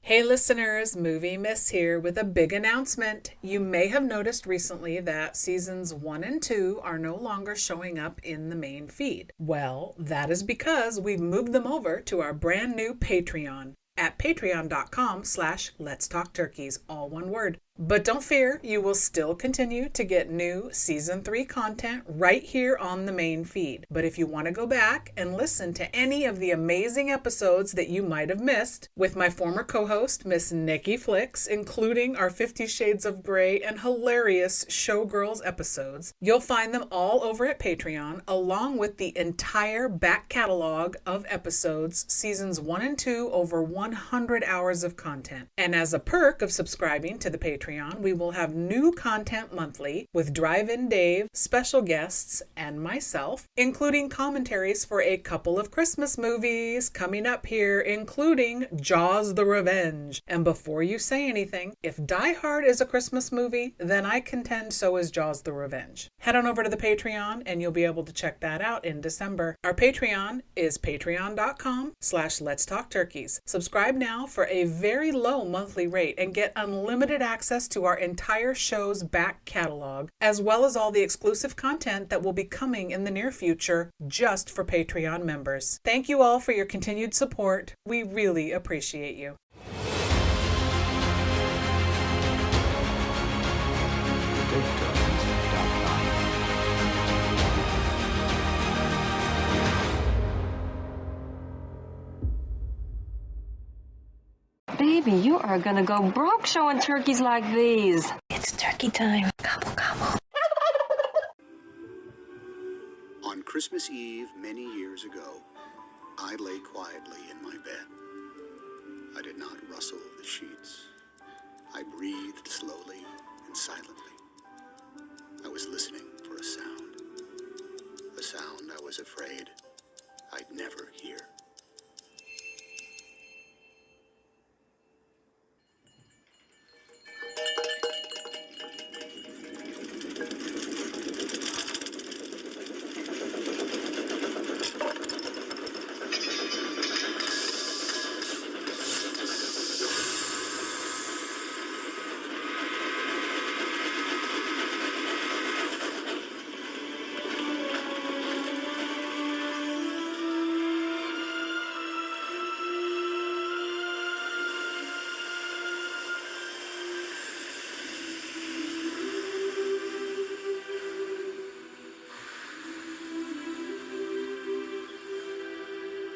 Hey listeners, Movie Miss here with a big announcement. You may have noticed recently that seasons 1 and 2 are no longer showing up in the main feed. Well, that is because we've moved them over to our brand new Patreon at patreon.com/Let's Talk Turkeys, all one word. But don't fear, you will still continue to get new season 3 content right here on the main feed. But if you want to go back and listen to any of the amazing episodes that you might have missed with my former co-host, Miss Nikki Flicks, including our 50 Shades of Grey and hilarious Showgirls episodes, you'll find them all over at Patreon, along with the entire back catalog of episodes, seasons 1 and 2, over 100 hours of content. And as a perk of subscribing to the Patreon, we will have new content monthly with Drive-In Dave, special guests, and myself, including commentaries for a couple of Christmas movies coming up here, including Jaws the Revenge. And before you say anything, if Die Hard is a Christmas movie, then I contend so is Jaws the Revenge. Head on over to the Patreon and you'll be able to check that out in December. Our Patreon is patreon.com/Let's Talk Turkeys. Subscribe now for a very low monthly rate and get unlimited access to our entire show's back catalog, as well as all the exclusive content that will be coming in the near future just for Patreon members. Thank you all for your continued support. We really appreciate you. Baby, you are gonna go broke showing turkeys like these. It's turkey time. Gobble, gobble. On Christmas Eve, many years ago, I lay quietly in my bed. I did not rustle the sheets. I breathed slowly and silently. I was listening for a sound I was afraid I'd never hear.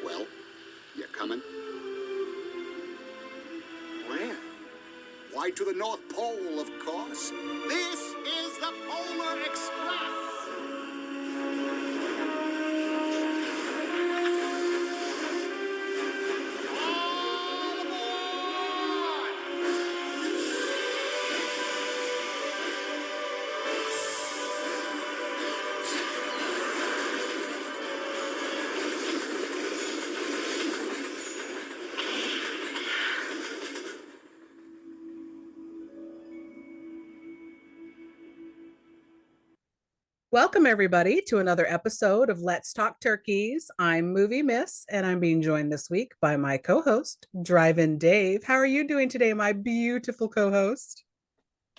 Well, you coming? Where? Why, to the North Pole, of course. This is the Polar Express. All aboard! Welcome, everybody, to another episode of Let's Talk Turkeys. I'm Movie Miss, and I'm being joined this week by my co-host, Drive-In Dave. How are you doing today, my beautiful co-host?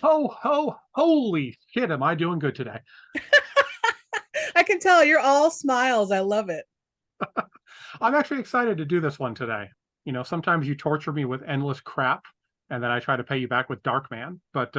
Holy shit, am I doing good today? I can tell you're all smiles. I love it. I'm actually excited to do this one today. You know, sometimes you torture me with endless crap, and then I try to pay you back with Darkman. But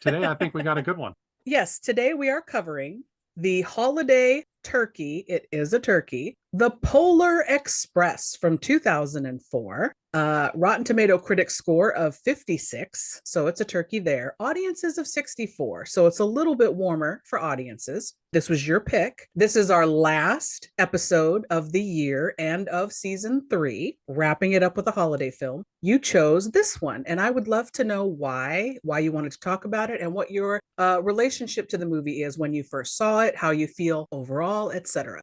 today I think we got a good one. Yes, today we are covering the holiday turkey. It is a turkey, the Polar Express from 2004. Rotten Tomato critic score of 56. So it's a turkey there. Audiences of 64. So it's a little bit warmer for audiences. This was your pick. This is our last episode of the year and of season 3, wrapping it up with a holiday film. You chose this one, and I would love to know why you wanted to talk about it and what your relationship to the movie is when you first saw it, how you feel overall, etc.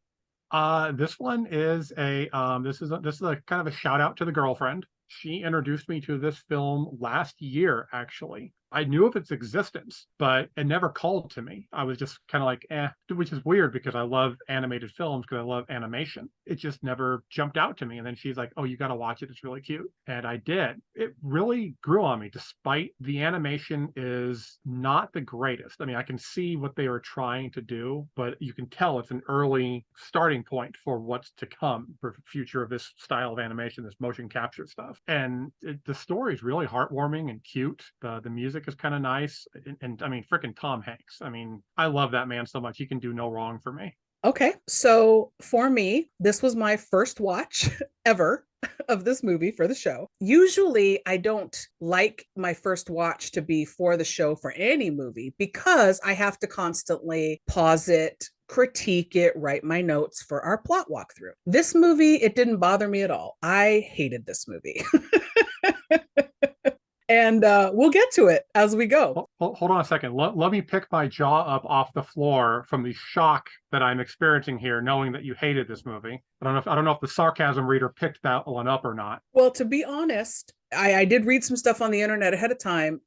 This one is this is a kind of a shout out to the girlfriend. She introduced me to this film last year, actually. I knew of its existence, but it never called to me. I was just kind of like, which is weird because I love animated films because I love animation. It just never jumped out to me. And then she's like, oh, you got to watch it. It's really cute. And I did. It really grew on me, despite the animation is not the greatest. I mean, I can see what they were trying to do, but you can tell it's an early starting point for what's to come for the future of this style of animation, this motion capture stuff. And the story is really heartwarming and cute. The music is kind of nice. And I mean, freaking Tom Hanks. I mean, I love that man so much. He can do no wrong for me. Okay, so for me, this was my first watch ever of this movie for the show. Usually, I don't like my first watch to be for the show for any movie because I have to constantly pause it, critique it, write my notes for our plot walkthrough. This movie, it didn't bother me at all. I hated this movie. And we'll get to it as we go. Hold on a second. Let me pick my jaw up off the floor from the shock that I'm experiencing here, knowing that you hated this movie. I don't know if the sarcasm reader picked that one up or not. Well, to be honest, I did read some stuff on the internet ahead of time,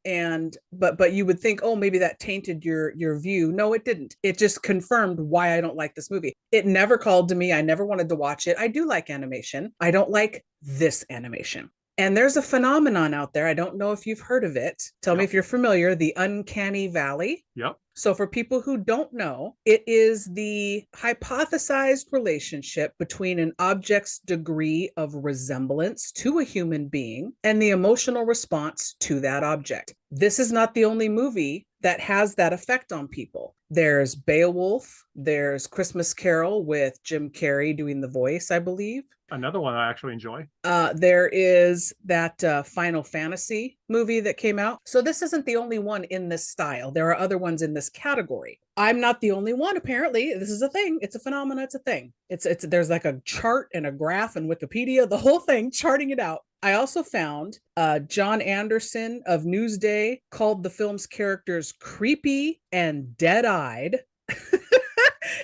but you would think, oh, maybe that tainted your view. No, it didn't. It just confirmed why I don't like this movie. It never called to me. I never wanted to watch it. I do like animation. I don't like this animation. And there's a phenomenon out there. I don't know if you've heard of it. Tell me if you're familiar, the uncanny valley. Yep. So for people who don't know, it is the hypothesized relationship between an object's degree of resemblance to a human being and the emotional response to that object. This is not the only movie that has that effect on people. There's Beowulf, there's Christmas Carol with Jim Carrey doing the voice, I believe. Another one I actually enjoy. There is that Final Fantasy movie that came out. So this isn't the only one in this style. There are other ones in this category. I'm not the only one, apparently. This is a thing. It's a phenomenon. It's a thing. There's like a chart and a graph and Wikipedia, the whole thing, charting it out. I also found John Anderson of Newsday called the film's characters creepy and dead-eyed.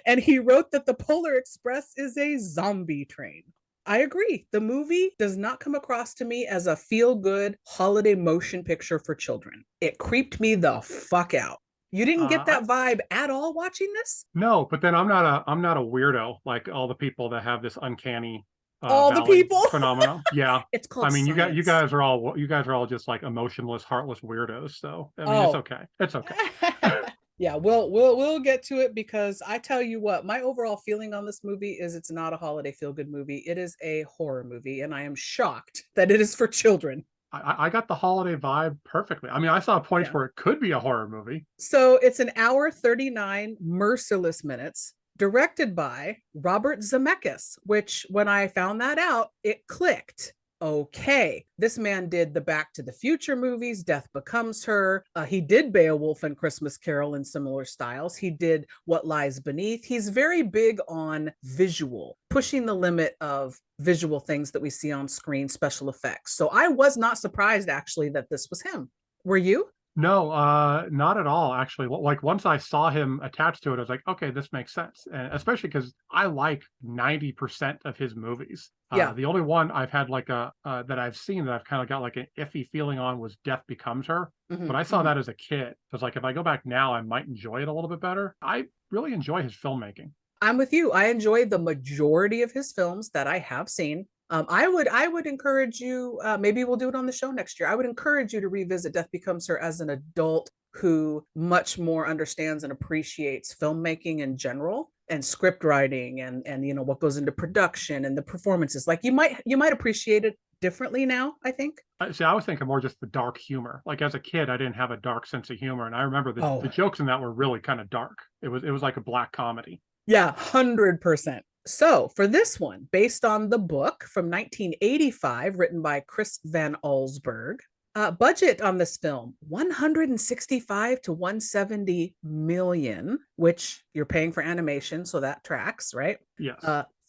And he wrote that the Polar Express is a zombie train. I agree. The movie does not come across to me as a feel-good holiday motion picture for children. It creeped me the fuck out. You didn't get that vibe at all watching this? No, but then I'm not a weirdo like all the people that have this uncanny all the people phenomenon. Yeah. It's called I mean, science. you guys are all just like emotionless, heartless weirdos. So I mean, it's okay. It's okay. Yeah, we'll get to it because I tell you what, my overall feeling on this movie is it's not a holiday feel-good movie. It is a horror movie, and I am shocked that it is for children. I got the holiday vibe perfectly. I mean, I saw points where it could be a horror movie. So it's an hour 39 merciless minutes, directed by Robert Zemeckis, which when I found that out, it clicked. Okay, this man did the Back to the Future movies, Death Becomes Her. He did Beowulf and Christmas Carol in similar styles. He did What Lies Beneath. He's very big on visual, pushing the limit of visual things that we see on screen, special effects. So I was not surprised actually that this was him. Were you? No, not at all, actually. Like once I saw him attached to it, I was like, okay, this makes sense. And especially because I like 90% of his movies. Yeah. The only one I've had like that I've seen that I've kind of got like an iffy feeling on was Death Becomes Her. Mm-hmm. But I saw that as a kid. So it's like, if I go back now, I might enjoy it a little bit better. I really enjoy his filmmaking. I'm with you. I enjoy the majority of his films that I have seen. I would encourage you, maybe we'll do it on the show next year. I would encourage you to revisit Death Becomes Her as an adult who much more understands and appreciates filmmaking in general and script writing and you know what goes into production and the performances. Like you might appreciate it differently now, I think. See, I was thinking more just the dark humor. Like as a kid, I didn't have a dark sense of humor, and I remember the jokes in that were really kind of dark. It was like a black comedy. Yeah, 100%. So for this one, based on the book from 1985, written by Chris Van Allsburg, budget on this film, 165 to 170 million, which you're paying for animation, so that tracks, right? Yes.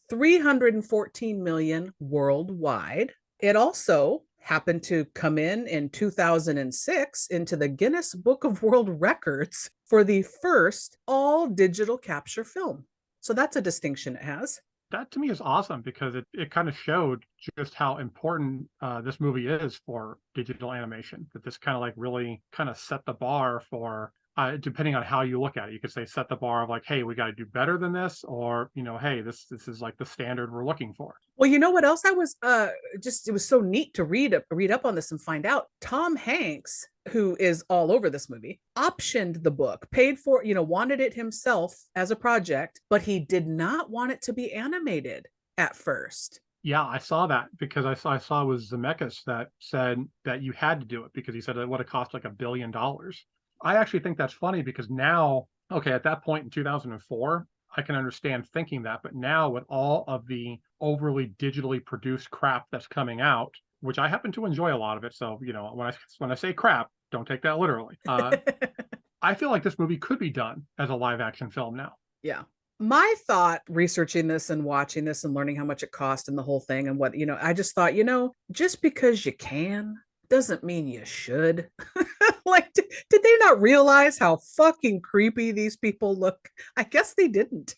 314 million worldwide. It also happened to come in 2006 into the Guinness Book of World Records for the first all digital capture film. So that's a distinction it has. That to me is awesome because it kind of showed just how important this movie is for digital animation. That this kind of like really kind of set the bar for depending on how you look at it. You could say set the bar of like, hey, we got to do better than this, or hey, this is like the standard we're looking for. Well, you know what else I was just it was so neat to read up on this and find out. Tom Hanks, who is all over this movie, optioned the book, paid for, wanted it himself as a project, but he did not want it to be animated at first. Yeah, I saw that because I saw it was Zemeckis that said that you had to do it because he said it would have cost like $1 billion. I actually think that's funny because now, okay, at that point in 2004, I can understand thinking that, but now with all of the overly digitally produced crap that's coming out, which I happen to enjoy a lot of it, so when I say crap, don't take that literally. I feel like this movie could be done as a live action film now. Yeah. My thought researching this and watching this and learning how much it cost and the whole thing and what, I just thought, just because you can doesn't mean you should. Like, did they not realize how fucking creepy these people look? I guess they didn't.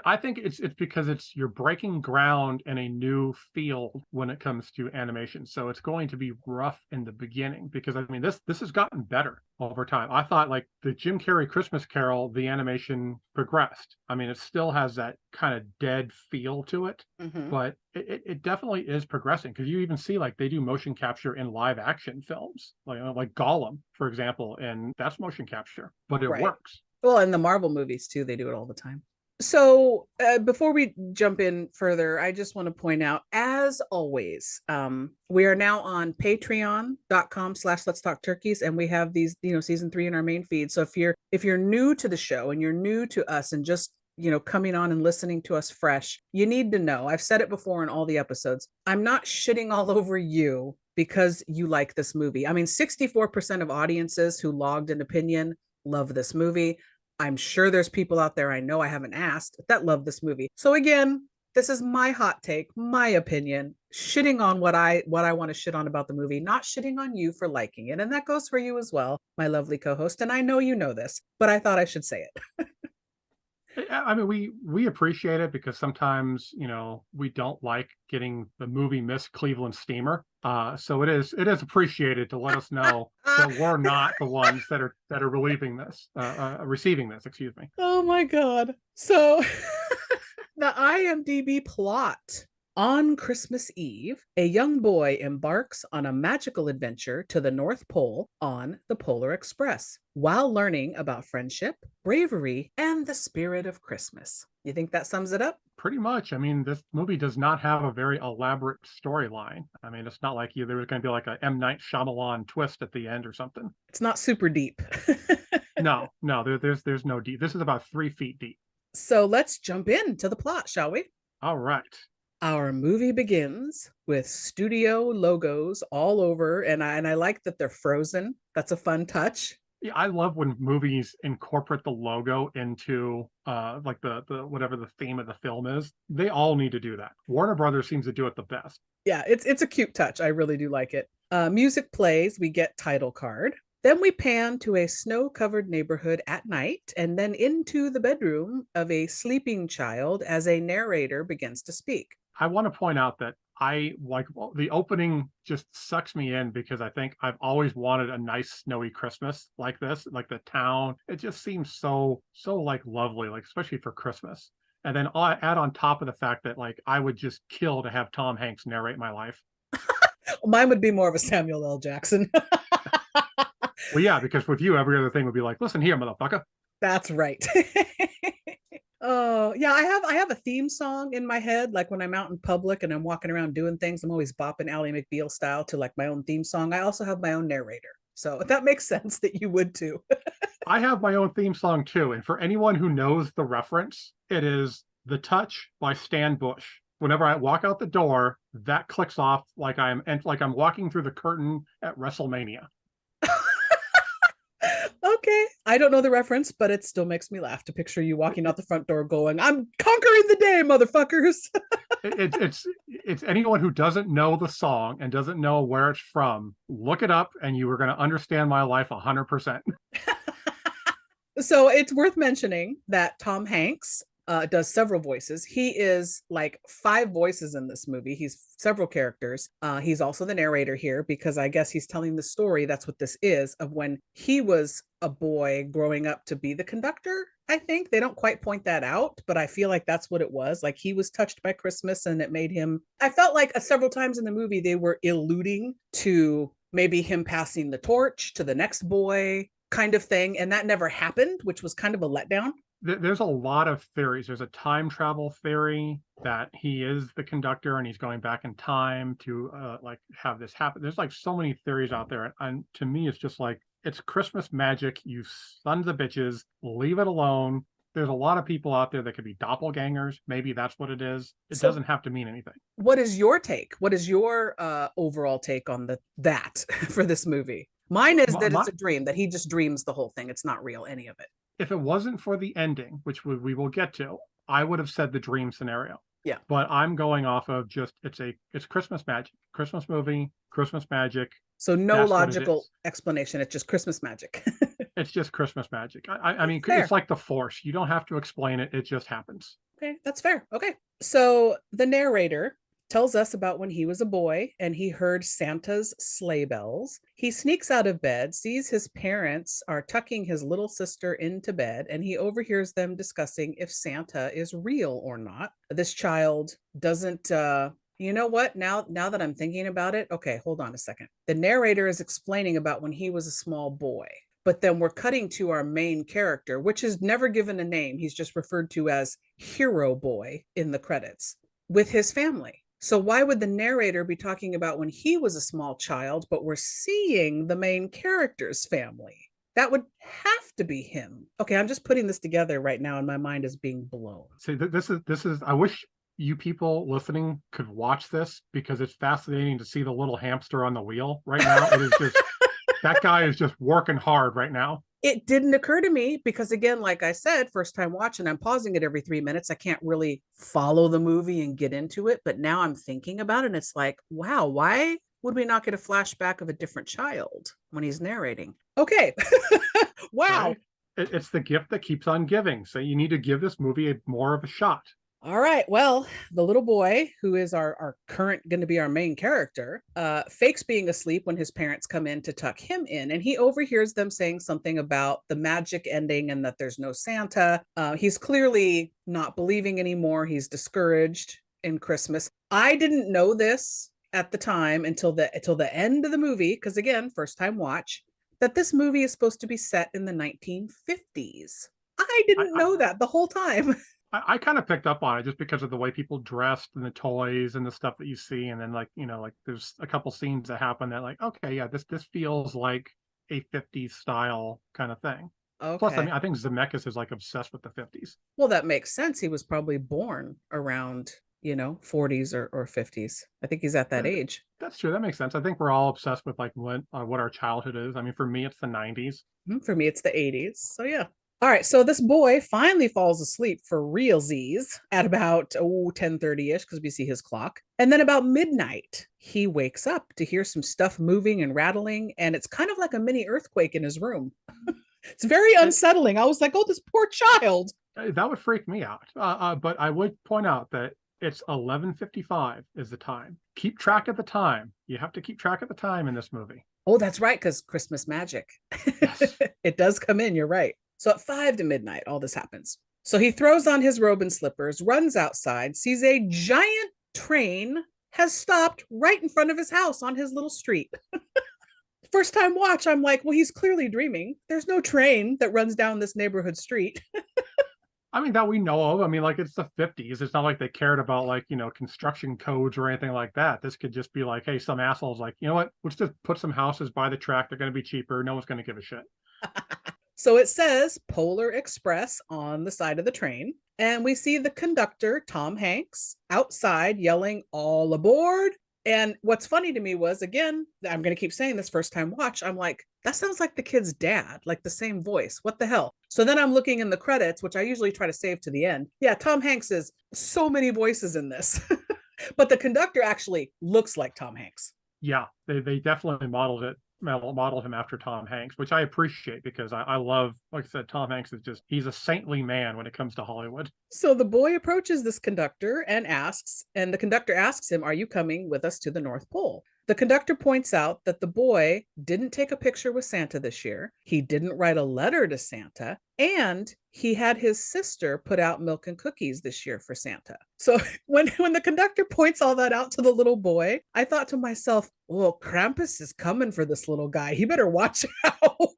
I think it's because you're breaking ground in a new field when it comes to animation. So it's going to be rough in the beginning because I mean this has gotten better over time. I thought like the Jim Carrey Christmas Carol, the animation progressed. I mean, it still has that kind of dead feel to it, but it definitely is progressing because you even see like they do motion capture in live action films, like Gollum, for example, and that's motion capture, but it works. Well, in the Marvel movies too, they do it all the time. So before we jump in further, I just want to point out, as always, we are now on patreon.com/Let's Talk Turkeys, and we have these, season 3 in our main feed. So if you're new to the show and you're new to us and just coming on and listening to us fresh, you need to know, I've said it before in all the episodes, I'm not shitting all over you because you like this movie. I mean, 64% of audiences who logged an opinion love this movie. I'm sure there's people out there I know I haven't asked that love this movie. So again, this is my hot take, my opinion, shitting on what I want to shit on about the movie, not shitting on you for liking it. And that goes for you as well, my lovely co-host. And I know you know this, but I thought I should say it. I mean, we appreciate it because sometimes, we don't like getting the movie Miss Cleveland Steamer. So it is appreciated to let us know that we're not the ones that are receiving this, excuse me. Oh my God. So the IMDb plot. On Christmas Eve, a young boy embarks on a magical adventure to the North Pole on the Polar Express while learning about friendship, bravery, and the spirit of Christmas. You think that sums it up? Pretty much. I mean, this movie does not have a very elaborate storyline. I mean, it's not like there was going to be like a M. Night Shyamalan twist at the end or something. It's not super deep. No, there's no deep. This is about 3 feet deep. So let's jump into the plot, shall we? All right. Our movie begins with studio logos all over, and I like that they're frozen. That's a fun touch. Yeah, I love when movies incorporate the logo into like the whatever the theme of the film is. They all need to do that. Warner Brothers seems to do it the best. Yeah, it's a cute touch. I really do like it. Music plays, we get title card. Then we pan to a snow-covered neighborhood at night and then into the bedroom of a sleeping child as a narrator begins to speak. I want to point out that I like the opening just sucks me in because I think I've always wanted a nice snowy Christmas like this, like the town. It just seems so like lovely, like especially for Christmas. And then I'll add on top of the fact that like I would just kill to have Tom Hanks narrate my life. Mine would be more of a Samuel L. Jackson. Well, yeah, because with you, every other thing would be like, listen here, motherfucker. That's right. Oh, yeah, I have a theme song in my head. Like when I'm out in public and I'm walking around doing things, I'm always bopping Ally McBeal style to like my own theme song. I also have my own narrator. So that makes sense that you would too. I have my own theme song too. And for anyone who knows the reference, it is The Touch by Stan Bush. Whenever I walk out the door, that clicks off like I'm walking through the curtain at WrestleMania. Okay. I don't know the reference, but it still makes me laugh to picture you walking out the front door going, I'm conquering the day, motherfuckers. It's anyone who doesn't know the song and doesn't know where it's from, look it up and you are going to understand my life 100%. So it's worth mentioning that Tom Hanks does several voices. He is like 5 voices in this movie. He's several characters. He's also the narrator here because I guess he's telling the story. That's what this is, of when he was a boy growing up to be the conductor. I think they don't quite point that out, but I feel like that's what it was. Like he was touched by Christmas and it made him. I felt like several times in the movie they were alluding to maybe him passing the torch to the next boy kind of thing. And that never happened, which was kind of a letdown. There's a lot of theories. There's a time travel theory that he is the conductor and he's going back in time to like have this happen. There's like so many theories out there. And to me, it's just like, it's Christmas magic, you sons of bitches, leave it alone. There's a lot of people out there that could be doppelgangers. Maybe that's what it is. It doesn't have to mean anything. What is your take? What is your overall take on that for this movie? Mine is that it's a dream, that he just dreams the whole thing. It's not real, any of it. If it wasn't for the ending, which we will get to, I would have said the dream scenario. Yeah. But I'm going off of just, it's Christmas magic, Christmas movie, Christmas magic. So no logical explanation. It's just Christmas magic. It's just Christmas magic. I mean, fair. It's like the Force. You don't have to explain it. It just happens. Okay, that's fair. Okay. So the narrator tells us about when he was a boy and he heard Santa's sleigh bells. He sneaks out of bed, sees his parents are tucking his little sister into bed, and he overhears them discussing if Santa is real or not. This child doesn't you know what? Now that I'm thinking about it, okay, hold on a second. The narrator is explaining about when he was a small boy, but then we're cutting to our main character, which is never given a name. He's just referred to as Hero Boy in the credits, with his family. So why would the narrator be talking about when he was a small child, but we're seeing the main character's family? That would have to be him. Okay, I'm just putting this together right now and my mind is being blown. See, this is, I wish you people listening could watch this because it's fascinating to see the little hamster on the wheel right now. It is just, that guy is just working hard right now. It didn't occur to me because, again, like I said, first time watching, I'm pausing it every 3 minutes. I can't really follow the movie and get into it. But now I'm thinking about it and it's like, wow, why would we not get a flashback of a different child when he's narrating? Okay. Wow. Right? It's the gift that keeps on giving. So you need to give this movie more of a shot. All right. Well, the little boy, who is our current going to be our main character, fakes being asleep when his parents come in to tuck him in. And he overhears them saying something about the magic ending and that there's no Santa. He's clearly not believing anymore. He's discouraged in Christmas. I didn't know this at the time until the end of the movie, because again, first time watch, that this movie is supposed to be set in the 1950s. I didn't know that the whole time. I kind of picked up on it just because of the way people dressed and the toys and the stuff that you see. And then like there's a couple scenes that happen that like, okay, yeah, this feels like a 50s style kind of thing. Okay. Plus, I mean, I think Zemeckis is like obsessed with the 50s. Well, that makes sense. He was probably born around, 40s or 50s. I think he's at that age. That's true. That makes sense. I think we're all obsessed with like what our childhood is. I mean, for me, it's the 90s. For me, it's the 80s. So yeah. All right, so this boy finally falls asleep for realsies at about 10:30ish because we see his clock. And then about midnight, he wakes up to hear some stuff moving and rattling, and it's kind of like a mini earthquake in his room. It's very unsettling. I was like, oh, this poor child. That would freak me out. But I would point out that it's 11:55 is the time. Keep track of the time. You have to keep track of the time in this movie. Oh, that's right, because Christmas magic. Yes. It does come in, you're right. So at 5 to midnight, all this happens. So he throws on his robe and slippers, runs outside, sees a giant train has stopped right in front of his house on his little street. First time watch, I'm like, well, he's clearly dreaming. There's no train that runs down this neighborhood street. I mean, that we know of. I mean, like, it's the 50s. It's not like they cared about, like, construction codes or anything like that. This could just be like, hey, some asshole's like, you know what? Let's just put some houses by the track. They're going to be cheaper. No one's going to give a shit. So it says Polar Express on the side of the train. And we see the conductor, Tom Hanks, outside yelling, all aboard. And what's funny to me was, again, I'm going to keep saying this first time watch, I'm like, that sounds like the kid's dad, like the same voice. What the hell? So then I'm looking in the credits, which I usually try to save to the end. Yeah, Tom Hanks is so many voices in this. But the conductor actually looks like Tom Hanks. Yeah, they definitely modeled him after Tom Hanks, which I appreciate because I love, like I said, Tom Hanks is just, he's a saintly man when it comes to Hollywood. So the boy approaches this conductor and the conductor asks him, "Are you coming with us to the North Pole?" The conductor points out that the boy didn't take a picture with Santa this year. He didn't write a letter to Santa, and he had his sister put out milk and cookies this year for Santa. So when the conductor points all that out to the little boy, I thought to myself, "Oh, Krampus is coming for this little guy. He better watch out."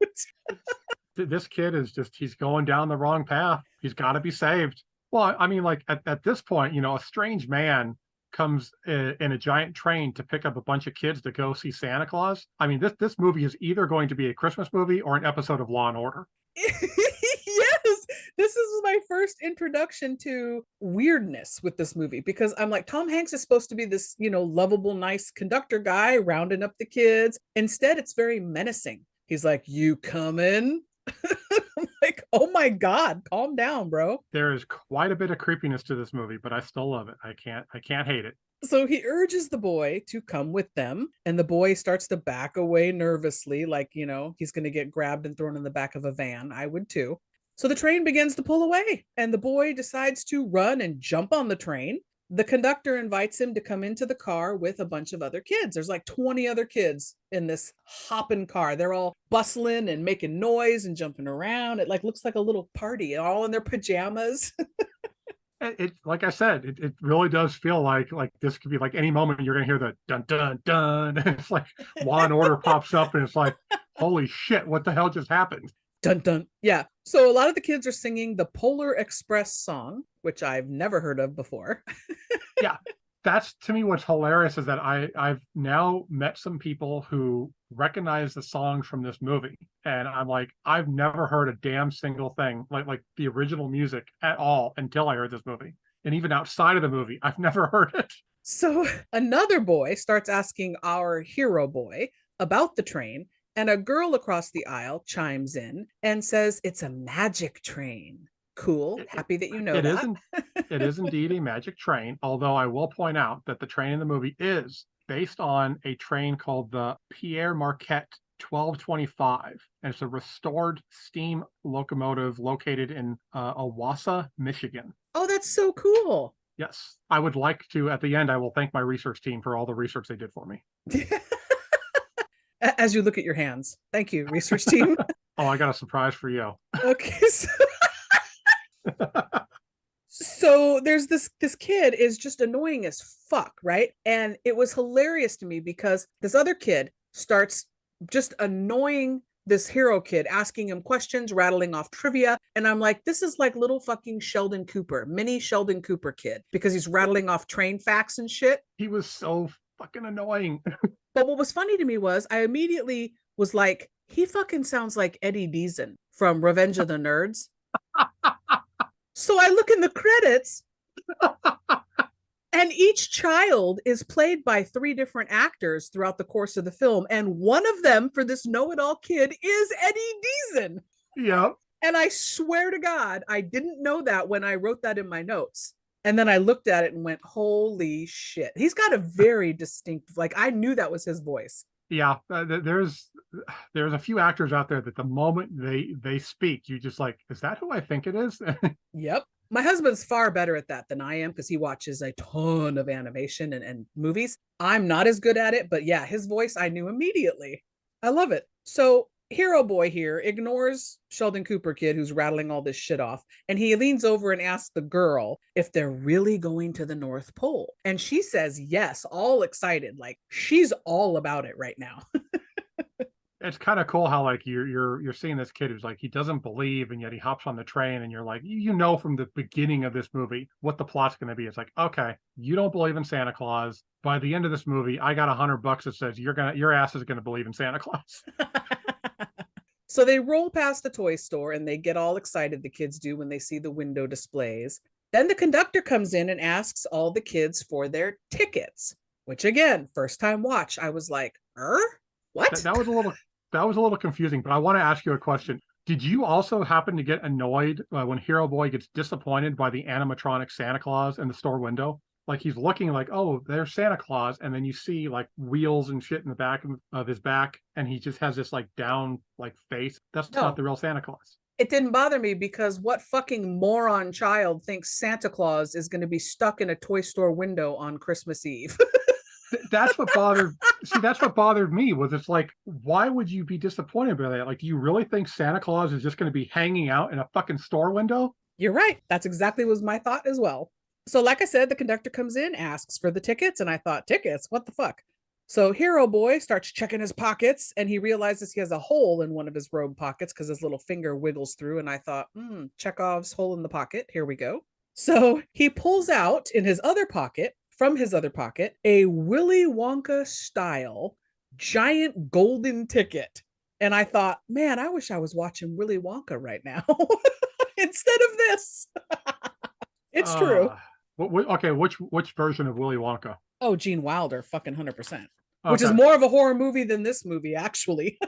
This kid is just, he's going down the wrong path. He's got to be saved. Well, I mean, like at this point, a strange man comes in a giant train to pick up a bunch of kids to go see Santa Claus. I mean, this movie is either going to be a Christmas movie or an episode of Law and Order. Yes, this is my first introduction to weirdness with this movie, because I'm like, Tom Hanks is supposed to be this, lovable, nice conductor guy rounding up the kids. Instead, it's very menacing. He's like, "You coming?" I'm like, oh my God, calm down, bro. There is quite a bit of creepiness to this movie, but I still love it. I can't hate it. So he urges the boy to come with them, and the boy starts to back away nervously, like, he's going to get grabbed and thrown in the back of a van. I would too. So the train begins to pull away, and the boy decides to run and jump on the train. The conductor invites him to come into the car with a bunch of other kids. There's like 20 other kids in this hopping car. They're all bustling and making noise and jumping around. It like looks like a little party, all in their pajamas. It like I said, it really does feel like this could be like any moment you're gonna hear the dun dun dun. It's like Law and Order pops up and it's like, holy shit, what the hell just happened? Dun dun. Yeah. So a lot of the kids are singing the Polar Express song, which I've never heard of before. Yeah. That's, to me, what's hilarious is that I've now met some people who recognize the songs from this movie. And I'm like, I've never heard a damn single thing like the original music at all until I heard this movie. And even outside of the movie, I've never heard it. So another boy starts asking our hero boy about the train, and a girl across the aisle chimes in and says it's a magic train. Cool. Happy that you know that. It is indeed a magic train, although I will point out that the train in the movie is based on a train called the Pierre Marquette 1225. And it's a restored steam locomotive located in Owasso, Michigan. Oh, that's so cool. Yes. I would like to, at the end, I will thank my research team for all the research they did for me. As you look at your hands. Thank you, research team. Oh, I got a surprise for you. Okay. So there's this kid is just annoying as fuck, right? And it was hilarious to me because this other kid starts just annoying this hero kid, asking him questions, rattling off trivia. And I'm like, this is like little fucking Sheldon Cooper, mini Sheldon Cooper kid, because he's rattling off train facts and shit. He was so fucking annoying. But what was funny to me was I immediately was like, he fucking sounds like Eddie Deason from Revenge of the Nerds. So I look in the credits and each child is played by 3 different actors throughout the course of the film. And one of them for this know-it-all kid is Eddie Deason. Yep. And I swear to God, I didn't know that when I wrote that in my notes. And then I looked at it and went, holy shit. He's got a very distinct, like I knew that was his voice. Yeah, there's a few actors out there that the moment they speak, you just like, is that who I think it is? Yep. My husband's far better at that than I am because he watches a ton of animation and movies. I'm not as good at it, but yeah, his voice I knew immediately. I love it. So hero boy here ignores Sheldon Cooper kid who's rattling all this shit off, and he leans over and asks the girl if they're really going to the North Pole, and she says yes, all excited, like she's all about it right now. It's kind of cool how like you're seeing this kid who's like, he doesn't believe, and yet he hops on the train, and you're like, from the beginning of this movie what the plot's going to be. It's like, okay, you don't believe in Santa Claus. By the end of this movie, I got $100 that says your ass is gonna believe in Santa Claus. So they roll past the toy store and they get all excited, the kids do, when they see the window displays. Then the conductor comes in and asks all the kids for their tickets, which again, first time watch, I was like, what? That was a little confusing, but I want to ask you a question. Did you also happen to get annoyed when Hero Boy gets disappointed by the animatronic Santa Claus in the store window? like he's looking like, oh, there's Santa Claus, and then you see like wheels and shit in the back of his back, and he just has this like down like face. That's No. not the real Santa Claus. It didn't bother me because what fucking moron child thinks Santa Claus is going to be stuck in a toy store window on Christmas Eve? That's what bothered. See, that's what bothered me. Was it's like, why would you be disappointed by that? Like, do you really think Santa Claus is just going to be hanging out in a fucking store window? You're right. That's exactly was my thought as well. So, like I said, the conductor comes in, asks for the tickets, and I thought, tickets? What the fuck? So Hero Boy starts checking his pockets, and he realizes he has a hole in one of his robe pockets because his little finger wiggles through. And I thought, Chekhov's hole in the pocket. Here we go. So he pulls out in his other pocket, from his other pocket, a Willy Wonka style giant golden ticket. And I thought, man, I wish I was watching Willy Wonka right now instead of this. It's true. Okay, which version of Willy Wonka? Oh, Gene Wilder, fucking 100%. Which Okay. is more of a horror movie than this movie, actually.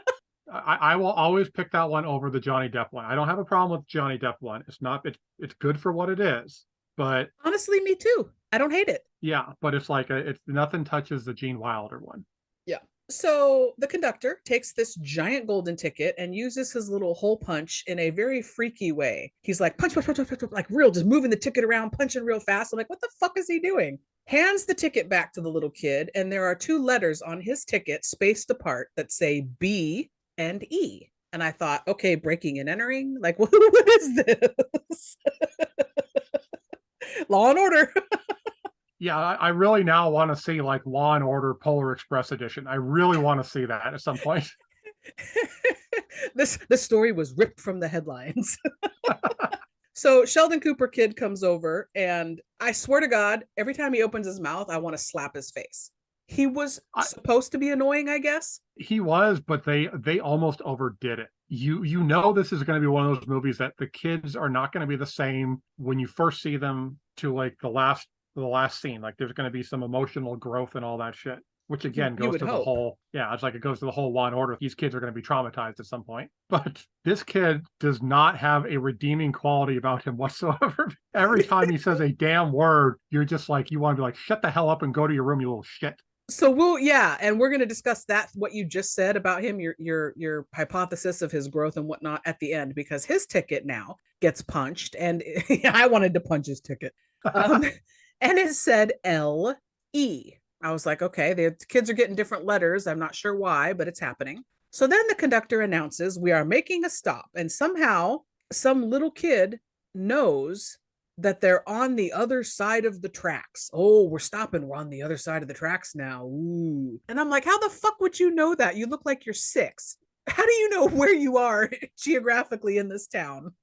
I will always pick that one over the Johnny Depp one. I don't have a problem with Johnny Depp one. It's good for what it is. But honestly, me too. I don't hate it. Yeah, but it's like it's nothing touches the Gene Wilder one. Yeah. So the conductor takes this giant golden ticket and uses his little hole punch in a very freaky way. He's like, punch, punch, punch, punch, punch, like real, just moving the ticket around, punching real fast. I'm like, what the fuck is he doing? Hands the ticket back to the little kid, and there are 2 letters on his ticket spaced apart that say B and E. And I thought, okay, breaking and entering? Like, what is this? Law and Order. Yeah, I really now want to see like Law and Order Polar Express edition. I really want to see that at some point. This story was ripped from the headlines. So Sheldon Cooper kid comes over, and I swear to God, every time he opens his mouth, I want to slap his face. He was supposed to be annoying, I guess. He was, but they almost overdid it. You know this is going to be one of those movies that the kids are not going to be the same when you first see them to like the last scene. Like there's going to be some emotional growth and all that shit. Which again goes to the whole, it's like it goes to the whole Law and Order. These kids are going to be traumatized at some point. But this kid does not have a redeeming quality about him whatsoever. Every time he says a damn word, you're just like, you want to be like, shut the hell up and go to your room, you little shit. So and we're going to discuss that, what you just said about him, your hypothesis of his growth and whatnot at the end, because his ticket now gets punched, and I wanted to punch his ticket. And it said L-E. I was like, okay, the kids are getting different letters. I'm not sure why, but it's happening. So then the conductor announces, we are making a stop. And somehow some little kid knows that they're on the other side of the tracks. Oh, we're stopping. We're on the other side of the tracks now. Ooh. And I'm like, how the fuck would you know that? You look like you're 6. How do you know where you are geographically in this town?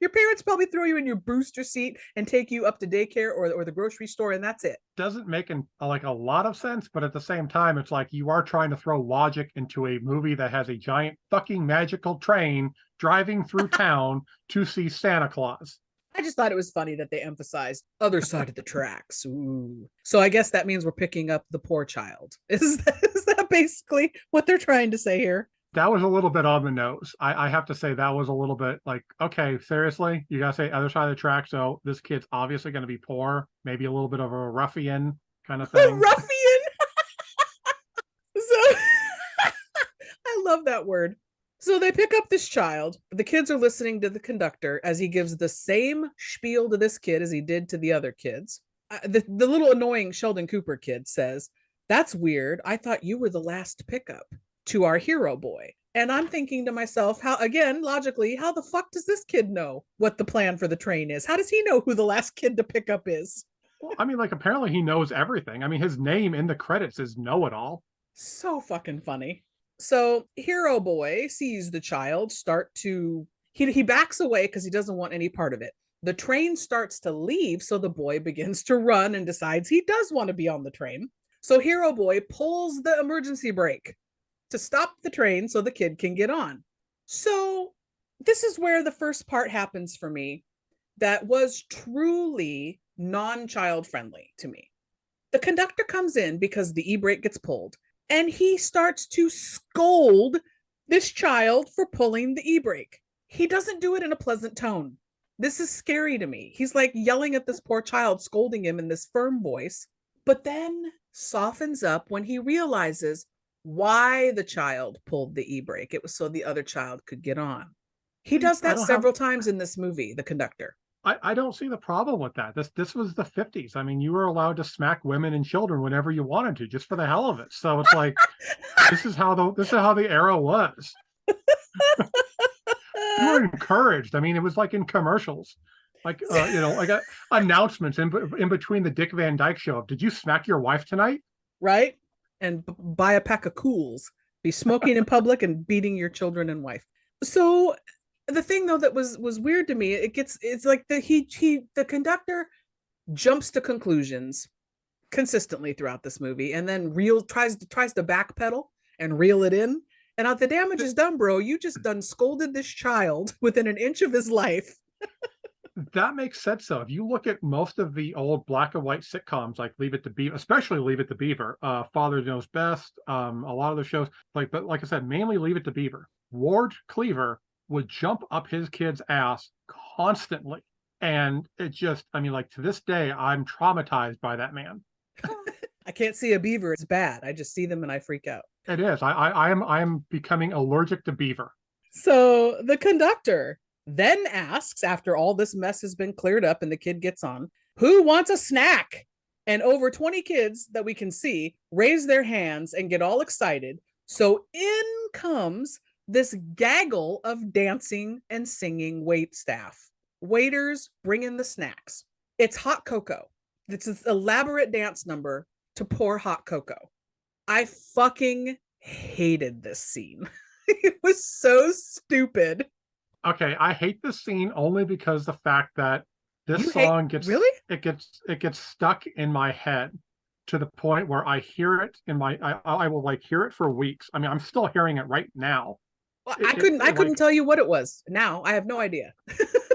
Your parents probably throw you in your booster seat and take you up to daycare or the grocery store, and that's it. Doesn't make like a lot of sense, but at the same time, it's like you are trying to throw logic into a movie that has a giant fucking magical train driving through town to see Santa Claus. I just thought it was funny that they emphasized other side of the tracks. Ooh. So I guess that means we're picking up the poor child. Is that basically what they're trying to say here? That was a little bit on the nose. I have to say that was a little bit like, okay, seriously, you gotta say other side of the track. So this kid's obviously going to be poor, maybe a little bit of a ruffian kind of thing. A ruffian. So I love that word. So they pick up this child. The kids are listening to the conductor as he gives the same spiel to this kid as he did to the other kids. The little annoying Sheldon Cooper kid says, "That's weird. I thought you were the last pickup," to our hero boy. And I'm thinking to myself, logically, how the fuck does this kid know what the plan for the train is? How does he know who the last kid to pick up is? Well, I mean, like, apparently he knows everything. I mean, his name in the credits is Know-It-All. So fucking funny. So hero boy sees the child start to, he backs away because he doesn't want any part of it. The train starts to leave, so the boy begins to run and decides he does want to be on the train. So hero boy pulls the emergency brake to stop the train so the kid can get on. So this is where the first part happens for me that was truly non-child friendly to me. The conductor comes in because the e-brake gets pulled, and he starts to scold this child for pulling the e-brake. He doesn't do it in a pleasant tone. This is scary to me. He's like yelling at this poor child, scolding him in this firm voice, but then softens up when he realizes why the child pulled the e-brake. It was so the other child could get on. He does I that don't have several times in this movie, the conductor. I don't see the problem with that. This was the 50s. I mean, you were allowed to smack women and children whenever you wanted to, just for the hell of it. So it's like this is how the era was. You were encouraged. I mean, it was like in commercials, like like announcements in between the Dick Van Dyke Show. Did you smack your wife tonight? Right? And buy a pack of Cools, be smoking in public and beating your children and wife. So the thing though that was weird to me, it's like the conductor jumps to conclusions consistently throughout this movie, and then tries to backpedal and reel it in. And the damage is done, bro. You just done scolded this child within an inch of his life. That makes sense though. If you look at most of the old black and white sitcoms like Leave It to Beaver, especially Leave It to Beaver, Father Knows Best, a lot of the shows, but like I said, mainly Leave It to Beaver. Ward Cleaver would jump up his kid's ass constantly. And it just, I mean, like to this day, I'm traumatized by that man. I can't see a beaver. It's bad. I just see them and I freak out. It is. I'm becoming allergic to beaver. So the conductor then asks, after all this mess has been cleared up and the kid gets on, who wants a snack? And over 20 kids that we can see raise their hands and get all excited. So in comes this gaggle of dancing and singing wait staff. Waiters bring in the snacks. It's hot cocoa. It's this elaborate dance number to pour hot cocoa. I fucking hated this scene. It was so stupid. Okay, I hate this scene only because the fact that this song gets stuck in my head to the point where I hear it in my I will like hear it for weeks. I mean, I'm still hearing it right now. Well, I couldn't tell you what it was. Now I have no idea.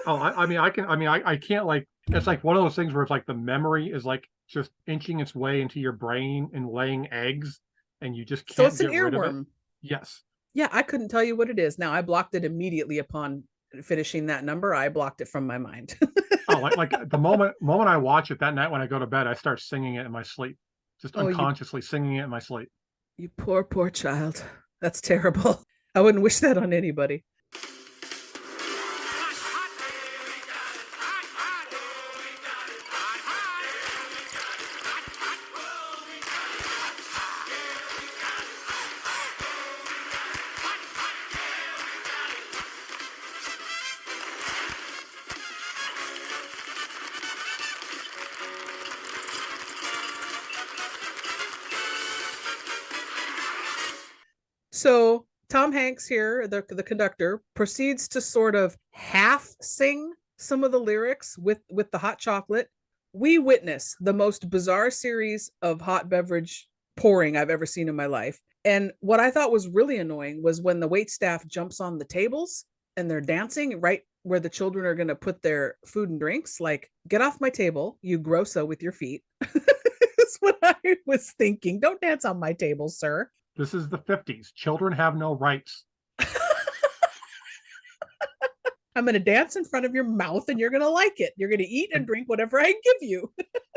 I can't like, it's like one of those things where it's like the memory is like just inching its way into your brain and laying eggs, and you just can't. So it's an get rid of it. earworm. Yes. Yeah, I couldn't tell you what it is. Now I blocked it immediately upon finishing that number. I blocked it from my mind. like the moment I watch it that night when I go to bed, I start singing it in my sleep, just unconsciously singing it in my sleep. You poor child. That's terrible. I wouldn't wish that on anybody. So Tom Hanks here, the conductor, proceeds to sort of half sing some of the lyrics with the hot chocolate. We witness the most bizarre series of hot beverage pouring I've ever seen in my life. And what I thought was really annoying was when the wait staff jumps on the tables and they're dancing right where the children are going to put their food and drinks. Like, get off my table, you grosso with your feet. That's what I was thinking. Don't dance on my table, sir. This is the 50s. Children have no rights. I'm going to dance in front of your mouth and you're going to like it. You're going to eat and drink whatever I give you.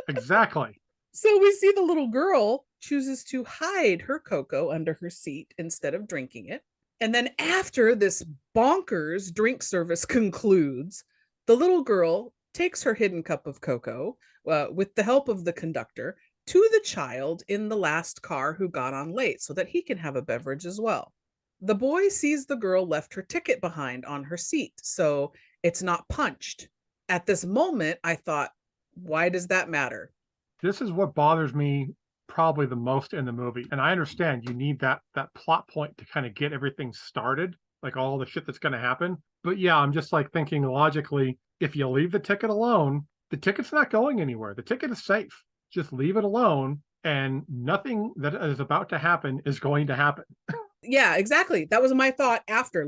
Exactly. So we see the little girl chooses to hide her cocoa under her seat instead of drinking it. And then after this bonkers drink service concludes, the little girl takes her hidden cup of cocoa with the help of the conductor to the child in the last car who got on late so that he can have a beverage as well. The boy sees the girl left her ticket behind on her seat, so it's not punched. At this moment, I thought, why does that matter? This is what bothers me probably the most in the movie. And I understand you need that plot point to kind of get everything started, like all the shit that's going to happen. But yeah, I'm just like thinking logically, if you leave the ticket alone, the ticket's not going anywhere. The ticket is safe. Just leave it alone and nothing that is about to happen is going to happen. Yeah, exactly. That was my thought after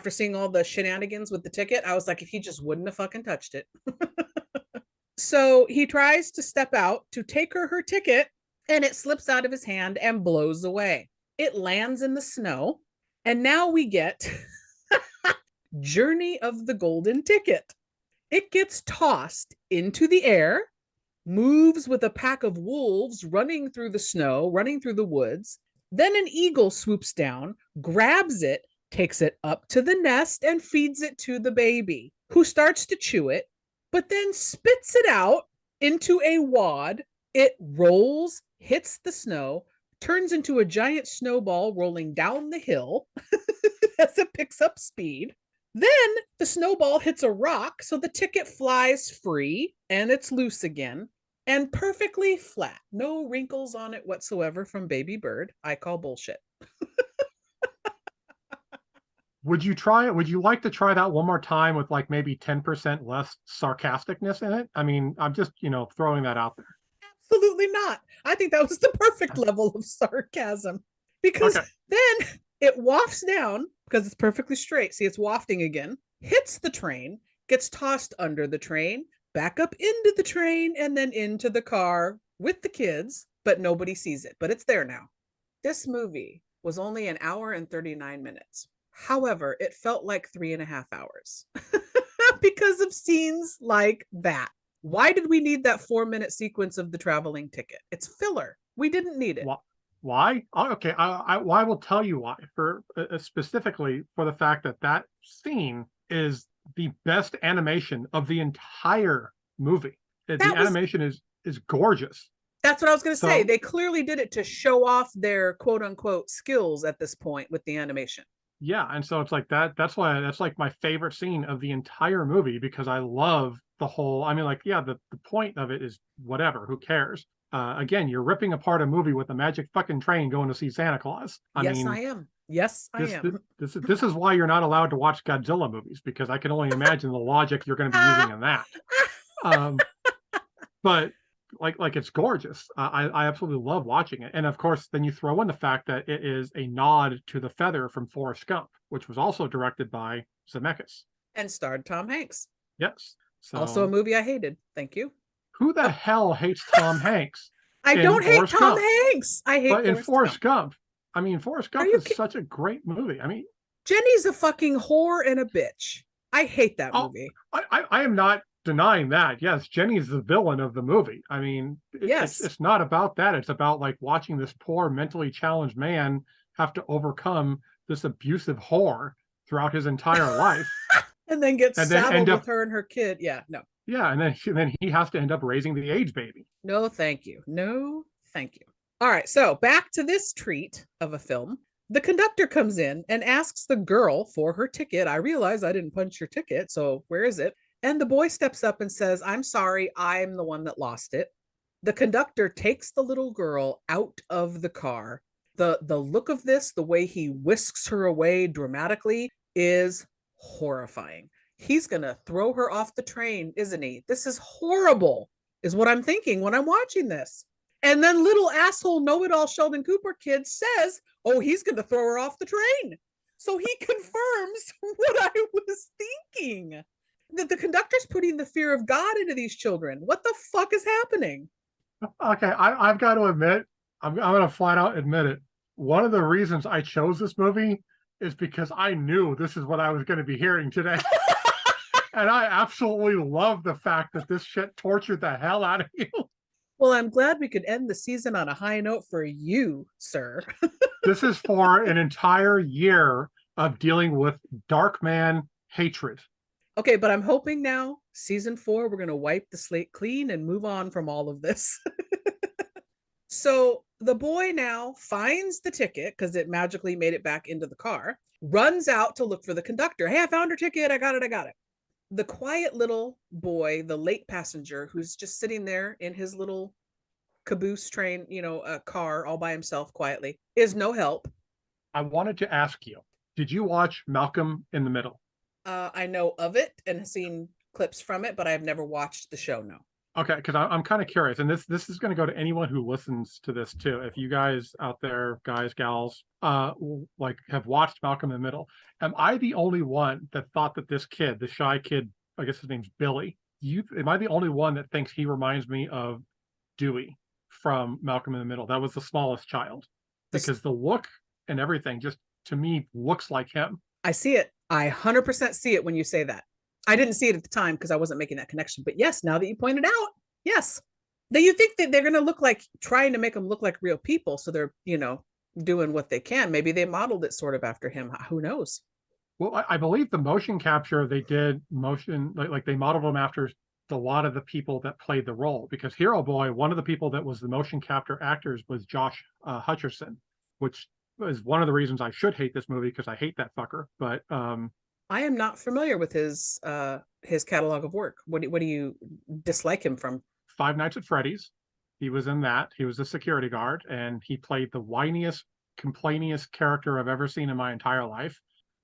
seeing all the shenanigans with the ticket. I was like, if he just wouldn't have fucking touched it. So he tries to step out to take her ticket and it slips out of his hand and blows away. It lands in the snow. And now we get Journey of the Golden Ticket. It gets tossed into the air, moves with a pack of wolves running through the snow, running through the woods. Then an eagle swoops down, grabs it, takes it up to the nest, and feeds it to the baby, who starts to chew it, but then spits it out into a wad. It rolls, hits the snow, turns into a giant snowball rolling down the hill as it picks up speed. Then the snowball hits a rock, so the ticket flies free and it's loose again and perfectly flat. No wrinkles on it whatsoever from Baby Bird. I call bullshit. Would you try it? Would you like to try that one more time with like maybe 10% less sarcasticness in it? I mean, I'm just, throwing that out there. Absolutely not. I think that was the perfect level of sarcasm because Okay. then it wafts down because it's perfectly straight. See, it's wafting again, hits the train, gets tossed under the train, back up into the train, and then into the car with the kids, but nobody sees it. But it's there now. This movie was only an hour and 39 minutes. However, it felt like 3.5 hours because of scenes like that. Why did we need that 4-minute sequence of the traveling ticket? It's filler. We didn't need it. Why? Oh, okay, I will tell you why. For specifically for the fact that scene is the best animation of the entire movie. The animation is gorgeous. That's what I was going to say. They clearly did it to show off their quote unquote skills at this point with the animation. Yeah, and so it's like that's why that's like my favorite scene of the entire movie, because I love the whole, I mean, like, yeah, the point of it is whatever, who cares? Again, you're ripping apart a movie with a magic fucking train going to see Santa Claus. Yes, I am. This is why you're not allowed to watch Godzilla movies, because I can only imagine the logic you're going to be using in that. But like it's gorgeous. I absolutely love watching it. And of course, then you throw in the fact that it is a nod to The Feather from Forrest Gump, which was also directed by Zemeckis. And starred Tom Hanks. Yes. So, also a movie I hated. Thank you. Who the hell hates Tom Hanks? I don't hate Tom Hanks. I hate But in Forrest Gump. I mean, Forrest Gump is such a great movie. I mean, Jenny's a fucking whore and a bitch. I hate that movie. I am not denying that. Yes, Jenny's the villain of the movie. I mean, it's not about that. It's about like watching this poor mentally challenged man have to overcome this abusive whore throughout his entire life. And then get saddled with her and her kid. Yeah, no. Yeah, and then he has to end up raising the AIDS baby. No, thank you. No, thank you. All right, so back to this treat of a film. The conductor comes in and asks the girl for her ticket. I realize I didn't punch your ticket, so where is it? And the boy steps up and says, I'm sorry, I'm the one that lost it. The conductor takes the little girl out of the car. The look of this, the way he whisks her away dramatically, is horrifying. He's going to throw her off the train, isn't he? This is horrible, is what I'm thinking when I'm watching this. And then little asshole know-it-all Sheldon Cooper kid says, oh, he's going to throw her off the train. So he confirms what I was thinking. That the conductor's putting the fear of God into these children. What the fuck is happening? Okay, I've got to admit, I'm going to flat out admit it. One of the reasons I chose this movie is because I knew this is what I was going to be hearing today. And I absolutely love the fact that this shit tortured the hell out of you. Well, I'm glad we could end the season on a high note for you, sir. This is for an entire year of dealing with Darkman hatred. Okay, but I'm hoping now, season 4, we're going to wipe the slate clean and move on from all of this. So the boy now finds the ticket because it magically made it back into the car, runs out to look for the conductor. Hey, I found her ticket. I got it. The quiet little boy, the late passenger who's just sitting there in his little caboose train, a car all by himself quietly, is no help. I wanted to ask you, did you watch Malcolm in the Middle? I know of it and have seen clips from it, but I've never watched the show, no. Okay, because I'm kind of curious, and this is going to go to anyone who listens to this too. If you guys out there, guys, gals, like have watched Malcolm in the Middle, am I the only one that thought that this kid, the shy kid, I guess his name's Billy, am I the only one that thinks he reminds me of Dewey from Malcolm in the Middle? That was the smallest child, because the look and everything just to me looks like him. I see it. I 100% see it when you say that. I didn't see it at the time because I wasn't making that connection. But yes, now that you pointed out, yes. Then you think that they're going to look like trying to make them look like real people. So they're, doing what they can. Maybe they modeled it sort of after him. Who knows? Well, I believe the motion capture they did motion like they modeled them after a lot of the people that played the role, because Hero Boy, one of the people that was the motion capture actors was Josh Hutcherson, which is one of the reasons I should hate this movie, because I hate that fucker. But I am not familiar with his catalog of work. What do you dislike him from? Five Nights at Freddy's. He was in that. He was the security guard, and he played the whiniest, complainiest character I've ever seen in my entire life.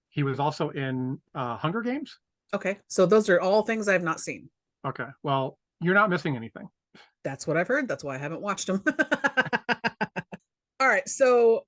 He was also in Hunger Games. Okay, so those are all things I've not seen. Okay, well, you're not missing anything. That's what I've heard. That's why I haven't watched them. All right, so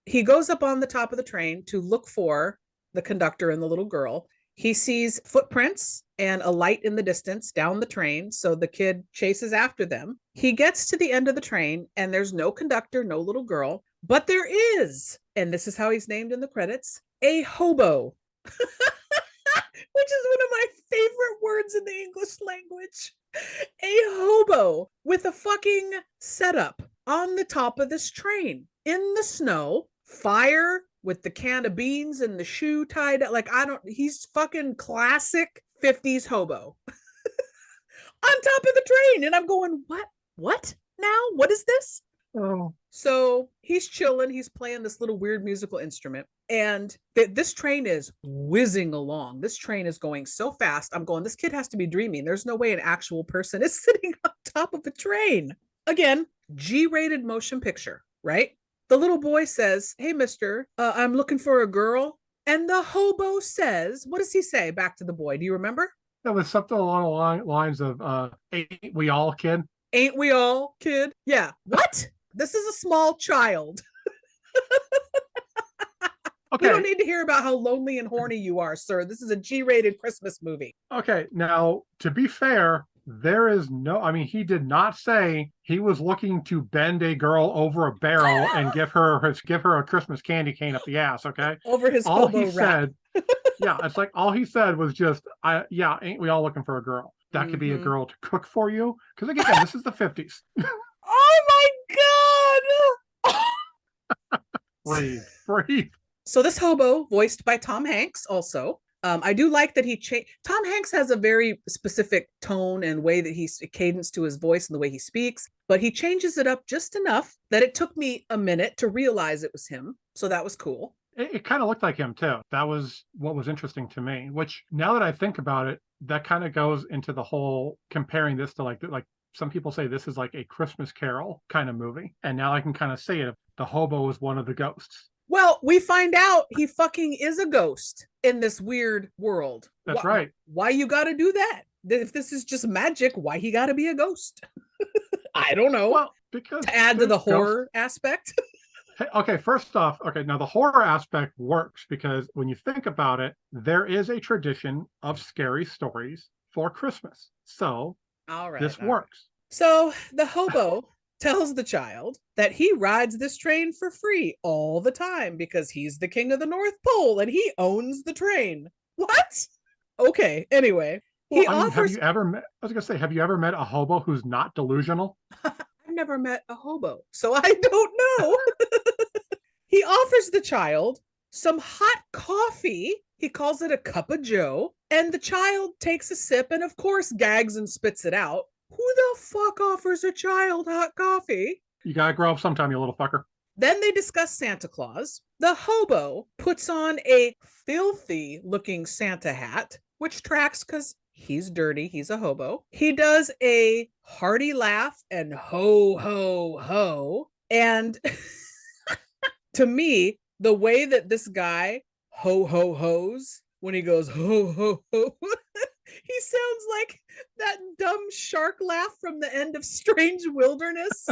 he goes up on the top of the train to look for the conductor and the little girl. He sees footprints and a light in the distance down the train, so the kid chases after them. He gets to the end of the train, and there's no conductor, no little girl, but there is, and this is how he's named in the credits, a hobo, which is one of my favorite words in the English language. A hobo with a fucking setup on the top of this train in the snow, fire with the can of beans and the shoe tied up. Like, he's fucking classic 50s hobo on top of the train. And I'm going, what now? What is this? Oh. So he's chilling. He's playing this little weird musical instrument. And this train is whizzing along. This train is going so fast. I'm going, this kid has to be dreaming. There's no way an actual person is sitting on top of a train. Again, G-rated motion picture, right? The little boy says, hey, mister, I'm looking for a girl. And the hobo says, what does he say back to the boy? Do you remember? That was something along the lines of, ain't we all, kid? Ain't we all, kid? Yeah. What? This is a small child. Okay. We don't need to hear about how lonely and horny you are, sir. This is a G-rated Christmas movie. Okay. Now, to be fair, there is he did not say he was looking to bend a girl over a barrel and give her a Christmas candy cane up the ass. Okay. Over his all hobo he rap. said, yeah, it's like all he said was just, ain't we all looking for a girl? That could be a girl to cook for you. Because again, this is the 50s. Oh my God. Breathe. So this hobo, voiced by Tom Hanks, also. I do like that Tom Hanks has a very specific tone and way that he's cadence to his voice and the way he speaks, but he changes it up just enough that it took me a minute to realize it was him. So that was cool. It kind of looked like him too. That was what was interesting to me, which now that I think about it, that kind of goes into the whole comparing this to like some people say this is like a Christmas Carol kind of movie. And now I can kind of say it. The hobo is one of the ghosts. Well, we find out he fucking is a ghost in this weird world. That's right. Why you got to do that? If this is just magic, why he got to be a ghost? I don't know. Well, because to add to the horror aspect. Okay, first off, now the horror aspect works because when you think about it, there is a tradition of scary stories for Christmas. So this works. So the hobo tells the child that he rides this train for free all the time because he's the king of the North Pole and he owns the train. What? Okay, anyway. Have you ever met, I was going to say, have you ever met a hobo who's not delusional? I've never met a hobo, so I don't know. He offers the child some hot coffee. He calls it a cup of joe, and the child takes a sip and, of course, gags and spits it out. Who the fuck offers a child hot coffee? You gotta grow up sometime, you little fucker. Then they discuss Santa Claus. The hobo puts on a filthy-looking Santa hat, which tracks because he's dirty. He's a hobo. He does a hearty laugh and ho, ho, ho. And to me, the way that this guy ho, ho, ho's when he goes ho, ho, ho, he sounds like that dumb shark laugh from the end of Strange Wilderness.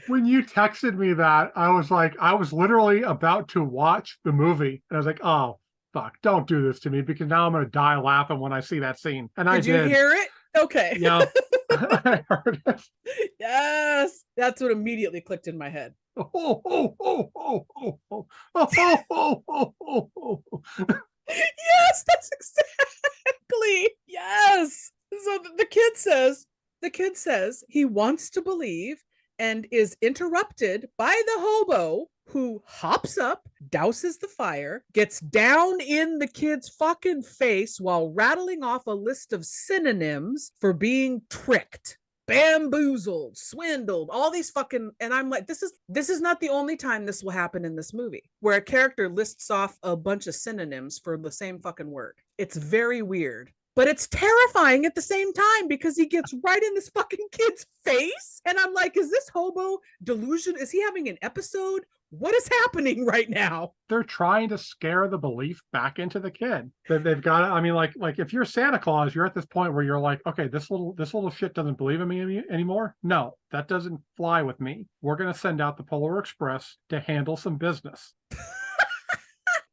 When you texted me that, I was literally about to watch the movie. And I was like, oh, fuck, don't do this to me because now I'm going to die laughing when I see that scene. And I did. Did you hear it? Okay. Yeah, I heard it. Yes. That's what immediately clicked in my head. Oh, oh, oh, oh, oh, oh, oh, oh, oh, oh, oh. Yes, that's exactly. Yes. So the kid says he wants to believe and is interrupted by the hobo who hops up, douses the fire, gets down in the kid's fucking face while rattling off a list of synonyms for being tricked, bamboozled, swindled, all these fucking, and I'm like, this is not the only time this will happen in this movie where a character lists off a bunch of synonyms for the same fucking word. It's very weird. But it's terrifying at the same time because he gets right in this fucking kid's face. And I'm like, is this hobo delusion? Is he having an episode? What is happening right now? They're trying to scare the belief back into the kid. They've got it. I mean, like if you're Santa Claus, you're at this point where you're like, okay, this little shit doesn't believe in me anymore. No, that doesn't fly with me. We're gonna send out the Polar Express to handle some business.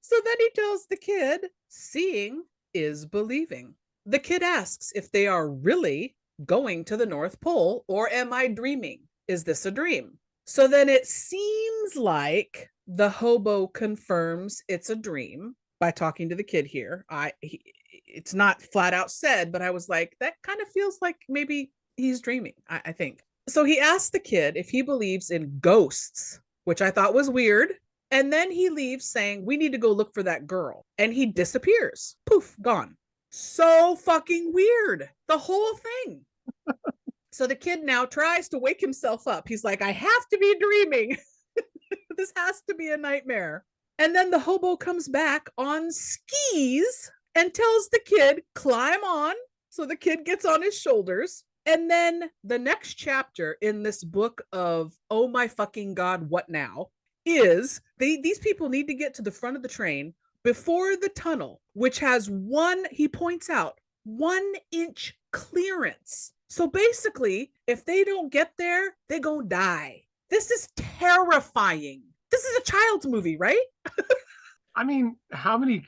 So then he tells the kid, seeing is believing. The kid asks if they are really going to the North Pole or am I dreaming? Is this a dream? So then it seems like the hobo confirms it's a dream by talking to the kid here. It's not flat out said, but I was like, that kind of feels like maybe he's dreaming, I think. So he asked the kid if he believes in ghosts, which I thought was weird. And then he leaves saying, we need to go look for that girl. And he disappears. Poof, gone. So fucking weird. The whole thing. So the kid now tries to wake himself up. He's like, I have to be dreaming. This has to be a nightmare. And then the hobo comes back on skis and tells the kid, climb on. So the kid gets on his shoulders. And then the next chapter in this book of, oh my fucking God, what now? Is these people need to get to the front of the train before the tunnel, which has he points out, 1 inch clearance. So basically, if they don't get there, they're gonna die. This is terrifying. This is a child's movie, right? I mean, how many?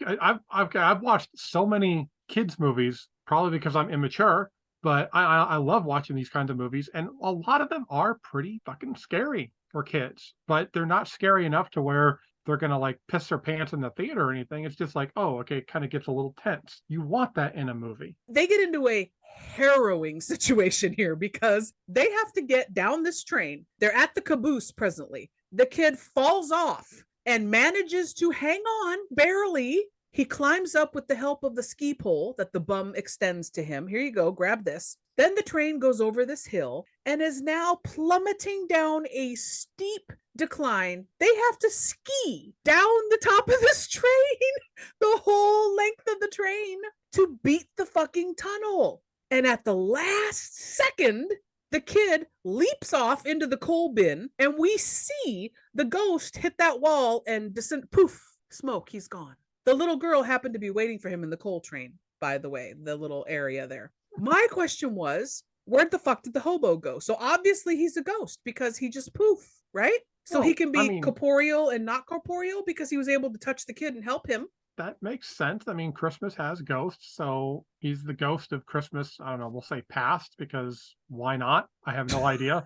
I've watched so many kids movies, probably because I'm immature. But I love watching these kinds of movies, and a lot of them are pretty fucking scary for kids. But they're not scary enough to where they're gonna like piss their pants in the theater or anything. It's just like, oh, okay, it kind of gets a little tense. You want that in a movie. They get into a harrowing situation here because they have to get down this train. They're at the caboose presently. The kid falls off and manages to hang on barely. He climbs up with the help of the ski pole that the bum extends to him. Here you go, grab this. Then the train goes over this hill and is now plummeting down a steep decline. They have to ski down the top of this train, the whole length of the train, to beat the fucking tunnel. And at the last second, the kid leaps off into the coal bin and we see the ghost hit that wall and descend. Poof, smoke, he's gone. The little girl happened to be waiting for him in the coal train, by the way, the little area there. My question was, where the fuck did the hobo go? So obviously he's a ghost because he just poof, right? So he can be corporeal and not corporeal because he was able to touch the kid and help him. That makes sense. I mean, Christmas has ghosts, so he's the ghost of Christmas. I don't know, we'll say past, because why not? I have no idea.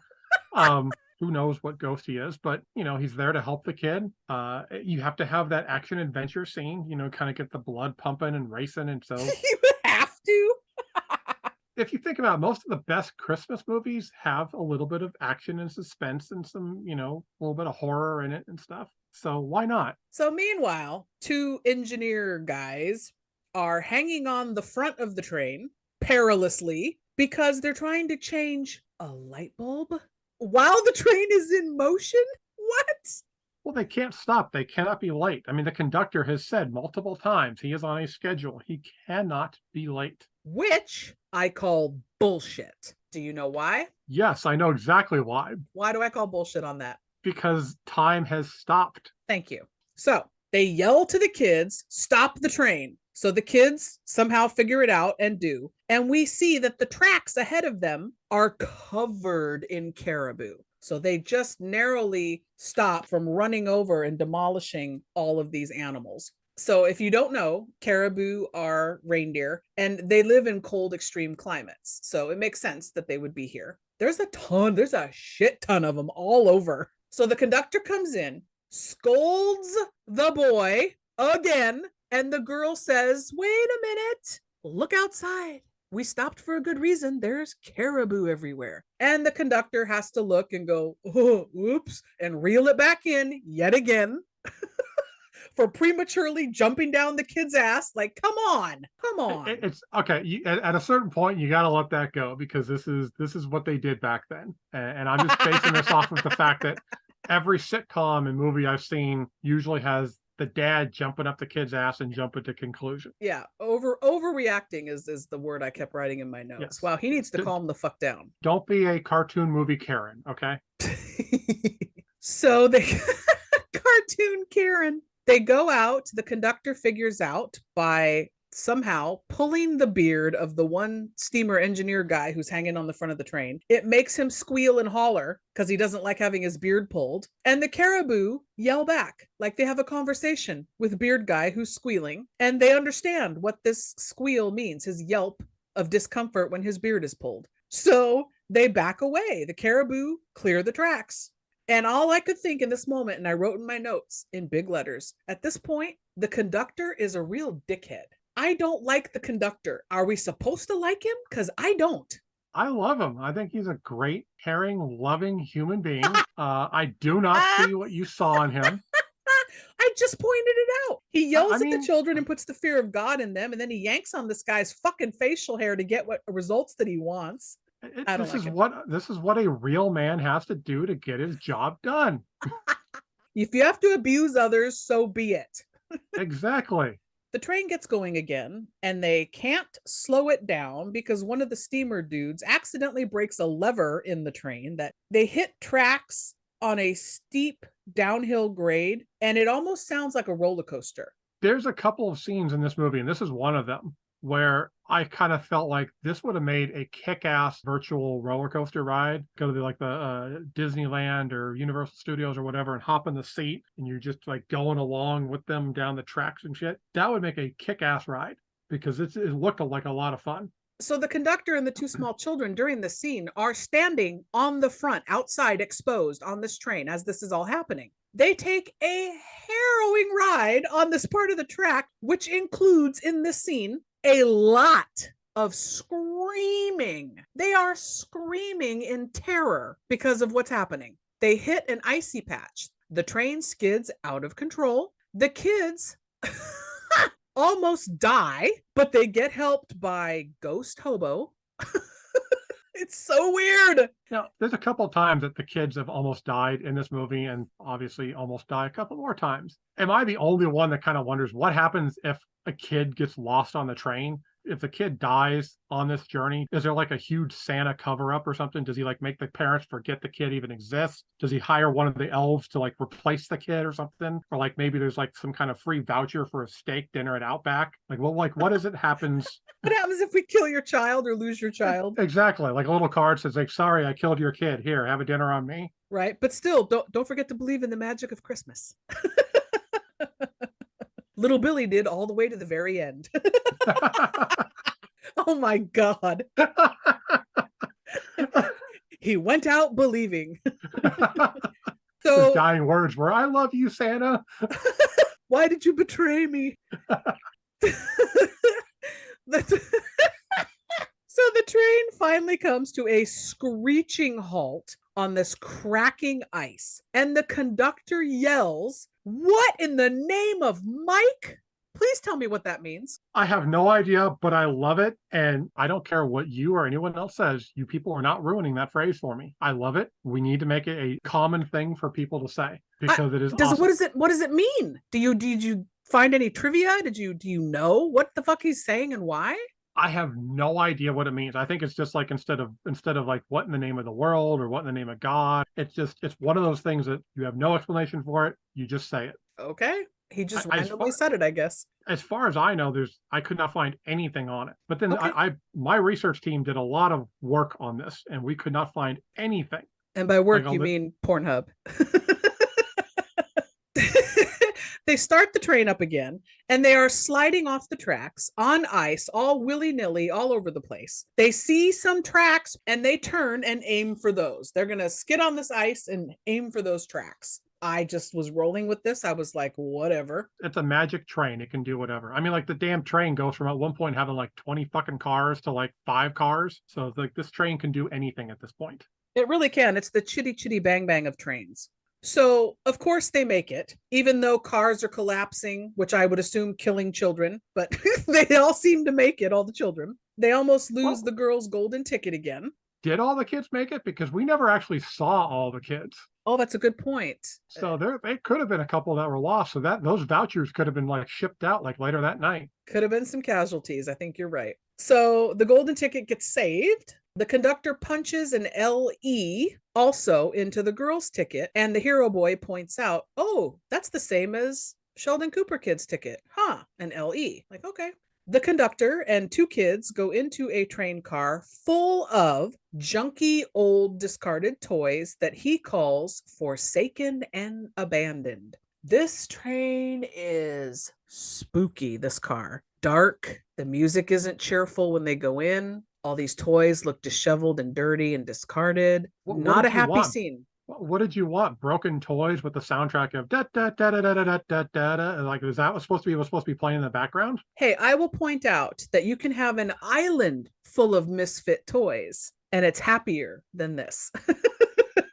Who knows what ghost he is, but he's there to help the kid. You have to have that action adventure scene, kind of get the blood pumping and racing. And so you have to. If you think about it, most of the best Christmas movies have a little bit of action and suspense and some, a little bit of horror in it and stuff. So why not? So meanwhile, 2 engineer guys are hanging on the front of the train perilously because they're trying to change a light bulb while the train is in motion. What? Well, they can't stop. They cannot be late. I mean, the conductor has said multiple times he is on a schedule. He cannot be late. Which I call bullshit. Do you know why? Yes, I know exactly why. Why do I call bullshit on that? Because time has stopped. Thank you. So they yell to the kids, stop the train. So the kids somehow figure it out and do. And we see that the tracks ahead of them are covered in caribou. So they just narrowly stop from running over and demolishing all of these animals. So if you don't know, caribou are reindeer and they live in cold, extreme climates. So it makes sense that they would be here. There's a shit ton of them all over. So the conductor comes in, scolds the boy again, And the girl says, wait a minute, look outside. We stopped for a good reason. There's caribou everywhere. And the conductor has to look and go, oh, oops, and reel it back in yet again for prematurely jumping down the kid's ass. Like, come on. It's okay. At a certain point, you got to let that go, because this is what they did back then. And I'm just basing this off of the fact that every sitcom and movie I've seen usually has the dad jumping up the kid's ass and jumping to conclusion. Yeah, overreacting is the word I kept writing in my notes. Yes. Wow, he needs to calm the fuck down. Don't be a cartoon movie Karen, okay? So they cartoon Karen. They go out. The conductor figures out by somehow pulling the beard of the one steamer engineer guy who's hanging on the front of the train. It makes him squeal and holler because he doesn't like having his beard pulled. And the caribou yell back like they have a conversation with beard guy who's squealing, and they understand what this squeal means, his yelp of discomfort when his beard is pulled. So they back away. The caribou clear the tracks. And all I could think in this moment, and I wrote in my notes in big letters, at this point, the conductor is a real dickhead. I don't like the conductor. Are we supposed to like him? Because I don't. I love him. I think he's a great, caring, loving human being. I do not see what you saw in him. I just pointed it out. He yells at the children and puts the fear of God in them, and then he yanks on this guy's fucking facial hair to get what results that he wants. This is what a real man has to do to get his job done. If you have to abuse others, so be it. Exactly. The train gets going again, and they can't slow it down because one of the steamer dudes accidentally breaks a lever in the train that they hit tracks on a steep downhill grade, and it almost sounds like a roller coaster. There's a couple of scenes in this movie, and this is one of them, where I kind of felt like this would have made a kick-ass virtual roller coaster ride. Go to the Disneyland or Universal Studios or whatever and hop in the seat, and you're just like going along with them down the tracks and shit. That would make a kick-ass ride because it looked like a lot of fun. So the conductor and the two small children during the scene are standing on the front, outside, exposed on this train as this is all happening. They take a harrowing ride on this part of the track, which includes in this scene a lot of screaming. They are screaming in terror because of what's happening. They hit an icy patch. The train skids out of control. The kids almost die, but they get helped by Ghost Hobo. It's so weird. Now, there's a couple of times that the kids have almost died in this movie, and obviously almost die a couple more times. Am I the only one that kind of wonders what happens if a kid gets lost on the train? If the kid dies on this journey, is there like a huge Santa cover-up or something? Does he like make the parents forget the kid even exists? Does he hire one of the elves to like replace the kid or something? Or like maybe there's like some kind of free voucher for a steak dinner at Outback? What is it happens? What happens if we kill your child or lose your child? Exactly. Like a little card says like, sorry, I killed your kid. Here, have a dinner on me. Right. But still, don't forget to believe in the magic of Christmas. Little Billy did all the way to the very end. Oh my God. He went out believing. So his dying words were, I love you, Santa. Why did you betray me? So the train finally comes to a screeching halt on this cracking ice, and the conductor yells, "What in the name of Mike?" Please tell me what that means. I have no idea, but I love it. And I don't care what you or anyone else says. You people are not ruining that phrase for me. I love it. We need to make it a common thing for people to say because it is awesome. What does it mean? Did you find any trivia? Do you know what the fuck he's saying and why? I have no idea what it means. I think it's just like instead of like what in the name of the world or what in the name of God, it's one of those things that you have no explanation for it. You just say it. Okay. He just randomly said it, I guess. As far as I know, I could not find anything on it. But then my research team did a lot of work on this, and we could not find anything. And by work, you mean Pornhub. They start the train up again, and they are sliding off the tracks on ice, all willy-nilly, all over the place. They see some tracks, and they turn and aim for those. They're going to skid on this ice and aim for those tracks. I just was rolling with this. I was like, whatever. It's a magic train. It can do whatever. I mean, like the damn train goes from at one point having like 20 fucking cars to like 5 cars. So it's like this train can do anything at this point. It really can. It's the chitty chitty bang bang of trains. So, of course, they make it, even though cars are collapsing, which I would assume killing children, but they all seem to make it, all the children. They almost lose the girl's golden ticket again. Did all the kids make it? Because we never actually saw all the kids. Oh, that's a good point. So they could have been a couple that were lost. So that those vouchers could have been like shipped out like later that night. Could have been some casualties. I think you're right. So the golden ticket gets saved. The conductor punches an LE also into the girl's ticket, and the hero boy points out, oh, that's the same as Sheldon Cooper kid's ticket. Huh, an LE. Like, okay. The conductor and 2 kids go into a train car full of junky old discarded toys that he calls forsaken and abandoned. This train is spooky, this car. Dark. The music isn't cheerful when they go in. All these toys look disheveled and dirty and discarded. Not a happy scene. What did you want? Broken toys with the soundtrack of da da da da da da da da da? Like, was that supposed to be playing in the background? Hey, I will point out that you can have an island full of misfit toys, and it's happier than this.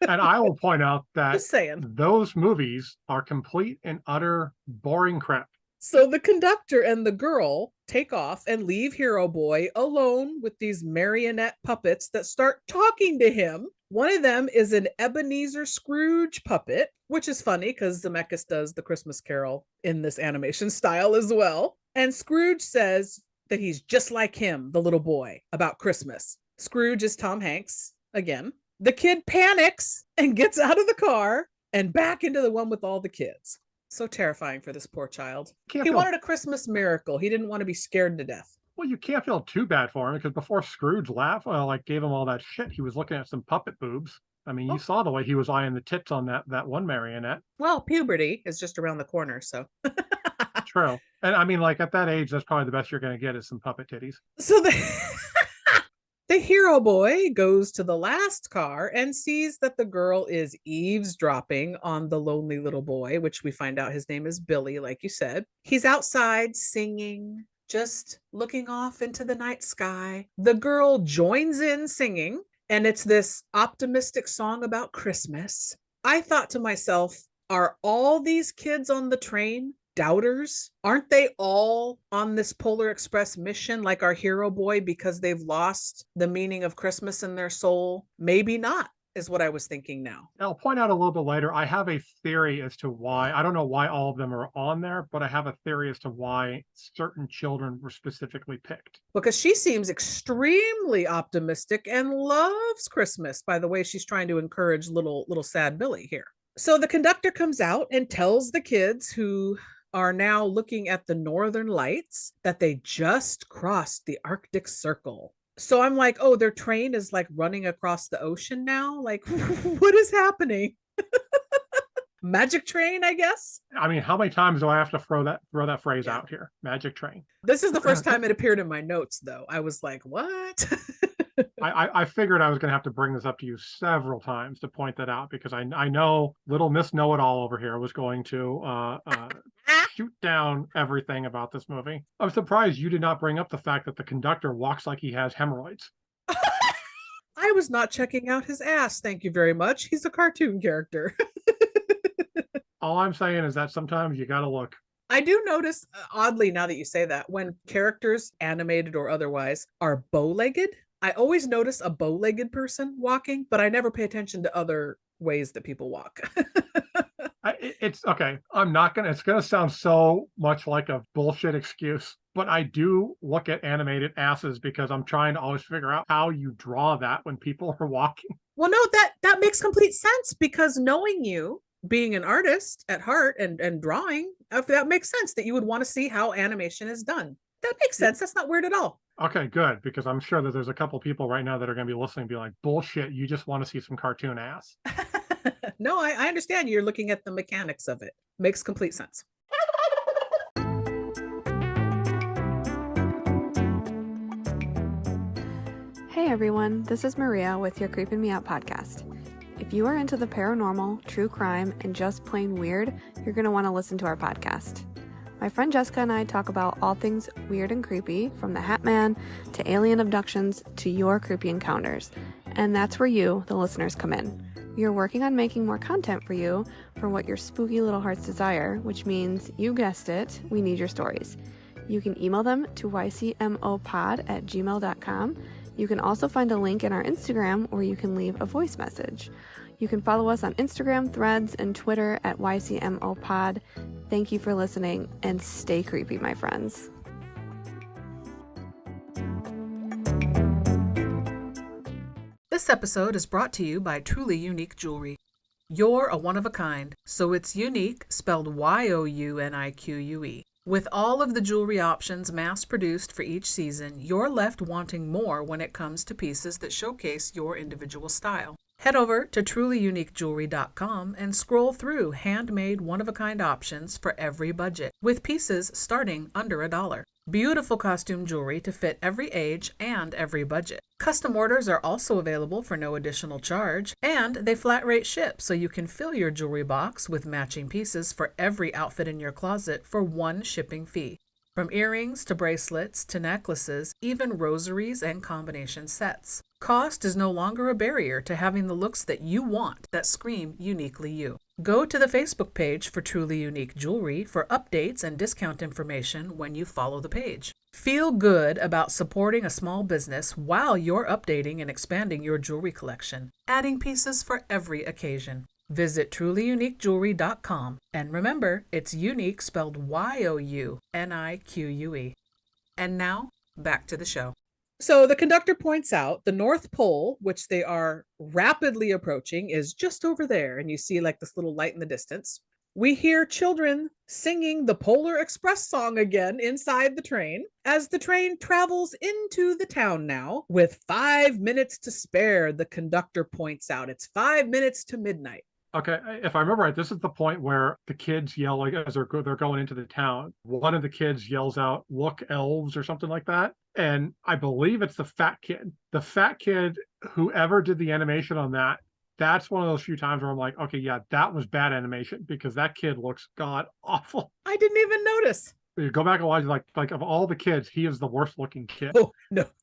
And I will point out that Just saying. Those movies are complete and utter boring crap. So the conductor and the girl take off and leave Hero Boy alone with these marionette puppets that start talking to him. One of them is an Ebenezer Scrooge puppet, which is funny because Zemeckis does the Christmas Carol in this animation style as well. And Scrooge says that he's just like him, the little boy, about Christmas. Scrooge is Tom Hanks again. The kid panics and gets out of the car and back into the one with all the kids. So terrifying for this poor child. He wanted a Christmas miracle. He didn't want to be scared to death. Well, you can't feel too bad for him because before Scrooge gave him all that shit, he was looking at some puppet boobs. I mean, you saw the way he was eyeing the tits on that one marionette. Well, puberty is just around the corner, so. True. And I mean, like at that age, that's probably the best you're going to get is some puppet titties. So the hero boy goes to the last car and sees that the girl is eavesdropping on the lonely little boy, which we find out his name is Billy, like you said. He's outside singing, just looking off into the night sky. The girl joins in singing, and it's this optimistic song about Christmas. I thought to myself, are all these kids on the train doubters? Aren't they all on this Polar Express mission like our hero boy because they've lost the meaning of Christmas in their soul? Maybe not, is what I was thinking now. I'll point out a little bit later, I have a theory as to why. I don't know why all of them are on there, but I have a theory as to why certain children were specifically picked. Because she seems extremely optimistic and loves Christmas by the way she's trying to encourage little sad Billy here. So the conductor comes out and tells the kids who are now looking at the northern lights that they just crossed the Arctic Circle. So I'm like, oh, their train is like running across the ocean now? Like, what is happening? Magic train, I guess? I mean, how many times do I have to throw that phrase out here? Magic train. This is the first time it appeared in my notes, though. I was like, what? I figured I was going to have to bring this up to you several times to point that out because I know little Miss Know-It-All over here was going to shoot down everything about this movie. I'm surprised you did not bring up the fact that the conductor walks like he has hemorrhoids. I was not checking out his ass, thank you very much. He's a cartoon character. All I'm saying is that sometimes you got to look. I do notice, oddly, now that you say that, when characters, animated or otherwise, are bow-legged, I always notice a bow-legged person walking, but I never pay attention to other ways that people walk. It's okay. It's going to sound so much like a bullshit excuse, but I do look at animated asses because I'm trying to always figure out how you draw that when people are walking. Well, no, that makes complete sense because knowing you, being an artist at heart and drawing, that makes sense that you would want to see how animation is done. That makes sense. That's not weird at all. Okay, good, because I'm sure that there's a couple people right now that are going to be listening and be like, bullshit, you just want to see some cartoon ass. No, I understand you're looking at the mechanics of it. Makes complete sense. Hey everyone, this is Maria with your Creepin' Me Out podcast. If If you are into the paranormal, true crime, and just plain weird, you're going to want to listen to our podcast. My friend Jessica and I talk about all things weird and creepy, from the Hat Man to alien abductions to your creepy encounters. And that's where you, the listeners, come in. We are working on making more content for you for what your spooky little hearts desire, which means, you guessed it, we need your stories. You can email them to ycmopod@gmail.com. You can also find a link in our Instagram where you can leave a voice message. You can follow us on Instagram, Threads, and Twitter at ycmopod. Thank you for listening, and stay creepy, my friends. This episode is brought to you by Truly Unique Jewelry. You're a one-of-a-kind, so it's unique, spelled YOUNIQUE. With all of the jewelry options mass-produced for each season, you're left wanting more when it comes to pieces that showcase your individual style. Head over to trulyuniquejewelry.com and scroll through handmade one-of-a-kind options for every budget, with pieces starting under $1. Beautiful costume jewelry to fit every age and every budget. Custom orders are also available for no additional charge, and they flat rate ship so you can fill your jewelry box with matching pieces for every outfit in your closet for one shipping fee. From earrings to bracelets to necklaces, even rosaries and combination sets. Cost is no longer a barrier to having the looks that you want that scream uniquely you. Go to the Facebook page for Truly Unique Jewelry for updates and discount information when you follow the page. Feel good about supporting a small business while you're updating and expanding your jewelry collection, adding pieces for every occasion. Visit trulyuniquejewelry.com, and remember, it's unique spelled YOUNIQUE. And now, back to the show. So the conductor points out the North Pole, which they are rapidly approaching, is just over there, and you see like this little light in the distance. We hear children singing the Polar Express song again inside the train as the train travels into the town now with 5 minutes to spare. The conductor points out it's 5 minutes to midnight. Okay, if I remember right, this is the point where the kids yell, like, as they're going into the town. One of the kids yells out, "Look, elves," or something like that. And I believe it's the fat kid. The fat kid, whoever did the animation on that, that's one of those few times where I'm like, okay, yeah, that was bad animation, because that kid looks god awful. I didn't even notice. You go back and watch, like of all the kids, he is the worst looking kid. Oh,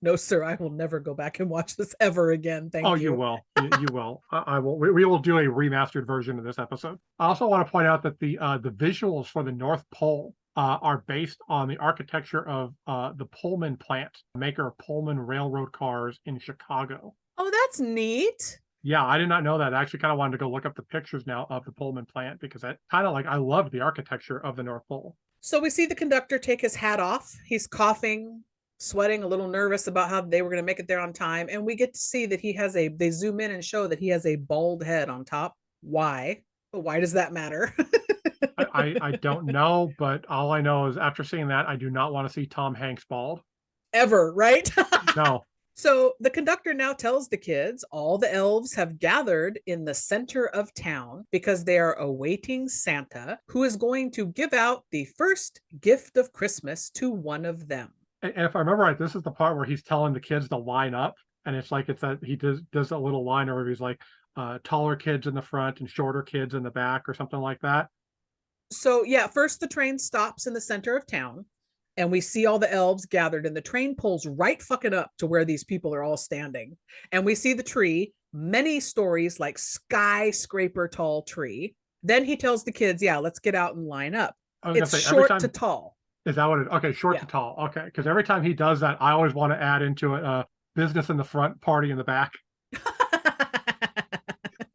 no, sir. I will never go back and watch this ever again. Thank you. Oh, you will. You will. I will. We will do a remastered version of this episode. I also want to point out that the visuals for the North Pole are based on the architecture of the Pullman plant, maker of Pullman railroad cars in Chicago. Oh, that's neat. Yeah, I did not know that. I actually kind of wanted to go look up the pictures now of the Pullman plant, because I kind of like, I love the architecture of the North Pole. So we see the conductor take his hat off. He's coughing, sweating, a little nervous about how they were going to make it there on time. And we get to see that they zoom in and show that he has a bald head on top. Why? Why does that matter? I don't know, but all I know is after seeing that, I do not want to see Tom Hanks bald. Ever, right? No. So the conductor now tells the kids all the elves have gathered in the center of town because they are awaiting Santa, who is going to give out the first gift of Christmas to one of them. And if I remember right, this is the part where he's telling the kids to line up, and it's like he does a little line where he's like taller kids in the front and shorter kids in the back or something like that. So yeah, first the train stops in the center of town. And we see all the elves gathered, and the train pulls right fucking up to where these people are all standing. And we see the tree, many stories, like skyscraper tall tree. Then he tells the kids, yeah, let's get out and line up. It's short to tall. Is that what it is? Okay, short to tall. Okay, because every time he does that, I always want to add into it business in the front, party in the back.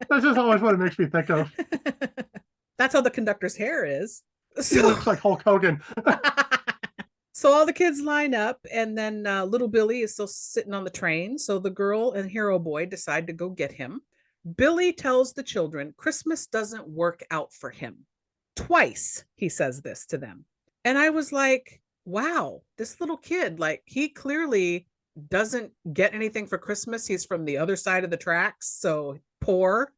That's just always what it makes me think of. That's how the conductor's hair is. He looks like Hulk Hogan. So all the kids line up, and then little Billy is still sitting on the train. So the girl and Hero Boy decide to go get him. Billy tells the children Christmas doesn't work out for him. Twice he says this to them. And I was like, wow, this little kid, like, he clearly doesn't get anything for Christmas. He's from the other side of the tracks, so poor,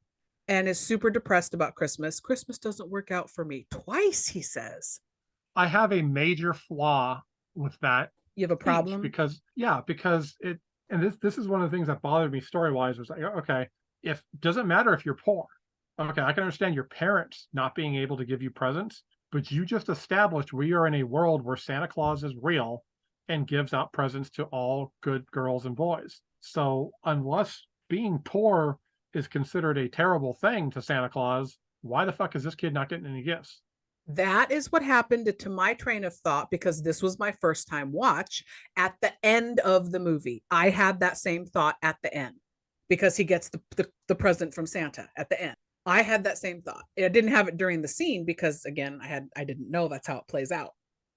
and is super depressed about Christmas. Christmas doesn't work out for me. Twice he says. I have a major flaw with that. You have a problem? Because it, and this is one of the things that bothered me story-wise, was like, okay, if doesn't matter if you're poor. Okay, I can understand your parents not being able to give you presents, but you just established we are in a world where Santa Claus is real and gives out presents to all good girls and boys. So unless being poor is considered a terrible thing to Santa Claus, why the fuck is this kid not getting any gifts? That is what happened to my train of thought because this was my first time watch at the end of the movie. I had that same thought at the end because he gets the present from Santa at the end. I had that same thought. I didn't have it during the scene because again, I didn't know that's how it plays out.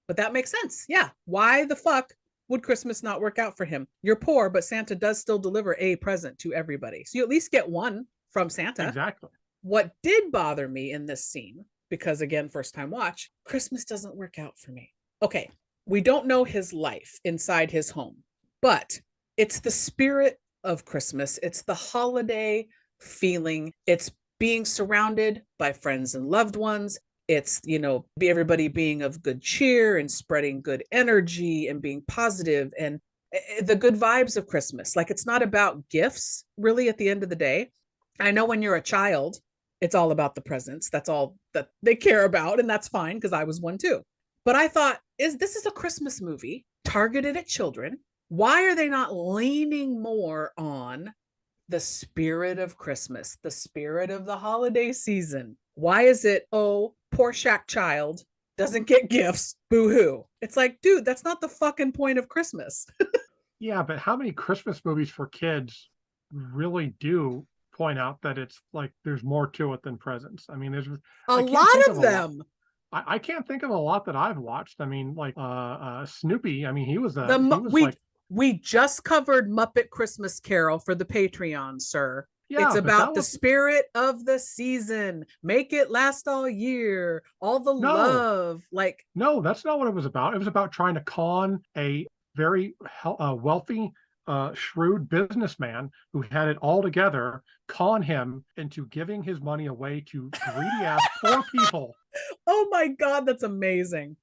But that makes sense. Yeah. Why the fuck would Christmas not work out for him? You're poor, but Santa does still deliver a present to everybody. So you at least get one from Santa. Exactly. What did bother me in this scene, because again, first time watch, Christmas doesn't work out for me. Okay, we don't know his life inside his home, but it's the spirit of Christmas. It's the holiday feeling. It's being surrounded by friends and loved ones. It's, everybody being of good cheer and spreading good energy and being positive and the good vibes of Christmas. Like it's not about gifts really at the end of the day. I know when you're a child, it's all about the presents. That's all that they care about. And that's fine because I was one too. But I thought, this is a Christmas movie targeted at children. Why are they not leaning more on the spirit of Christmas, the spirit of the holiday season? Why is it, oh, poor Shaq child doesn't get gifts, boo-hoo? It's like, dude, that's not the fucking point of Christmas. Yeah, but how many Christmas movies for kids really do point out that it's like there's more to it than presents? I mean, there's a lot of them. I can't think of a lot that I've watched. I mean, like Snoopy. I mean, he was we just covered Muppet Christmas Carol for the Patreon, sir. Yeah, it's about the spirit of the season. Make it last all year. All the love. No, that's not what it was about. It was about trying to con a very wealthy, shrewd businessman who had it all together, con him into giving his money away to greedy ass poor people. Oh my God, that's amazing.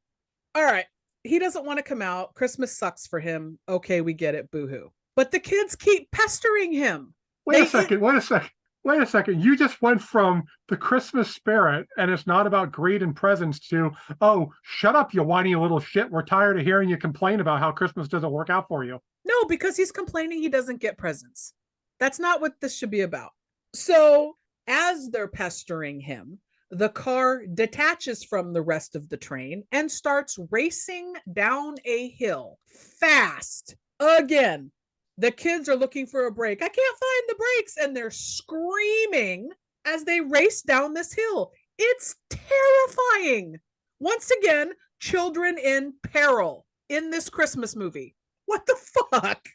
All right. He doesn't want to come out. Christmas sucks for him. Okay, we get it. Boo-hoo. But the kids keep pestering him. Wait a second. You just went from the Christmas spirit and it's not about greed and presents to, oh, shut up, you whiny little shit. We're tired of hearing you complain about how Christmas doesn't work out for you. No, because he's complaining he doesn't get presents. That's not what this should be about. So as they're pestering him, the car detaches from the rest of the train and starts racing down a hill fast. Again, the kids are looking for a break. I can't find the brakes. And they're screaming as they race down this hill. It's terrifying. Once again, children in peril in this Christmas movie. What the fuck?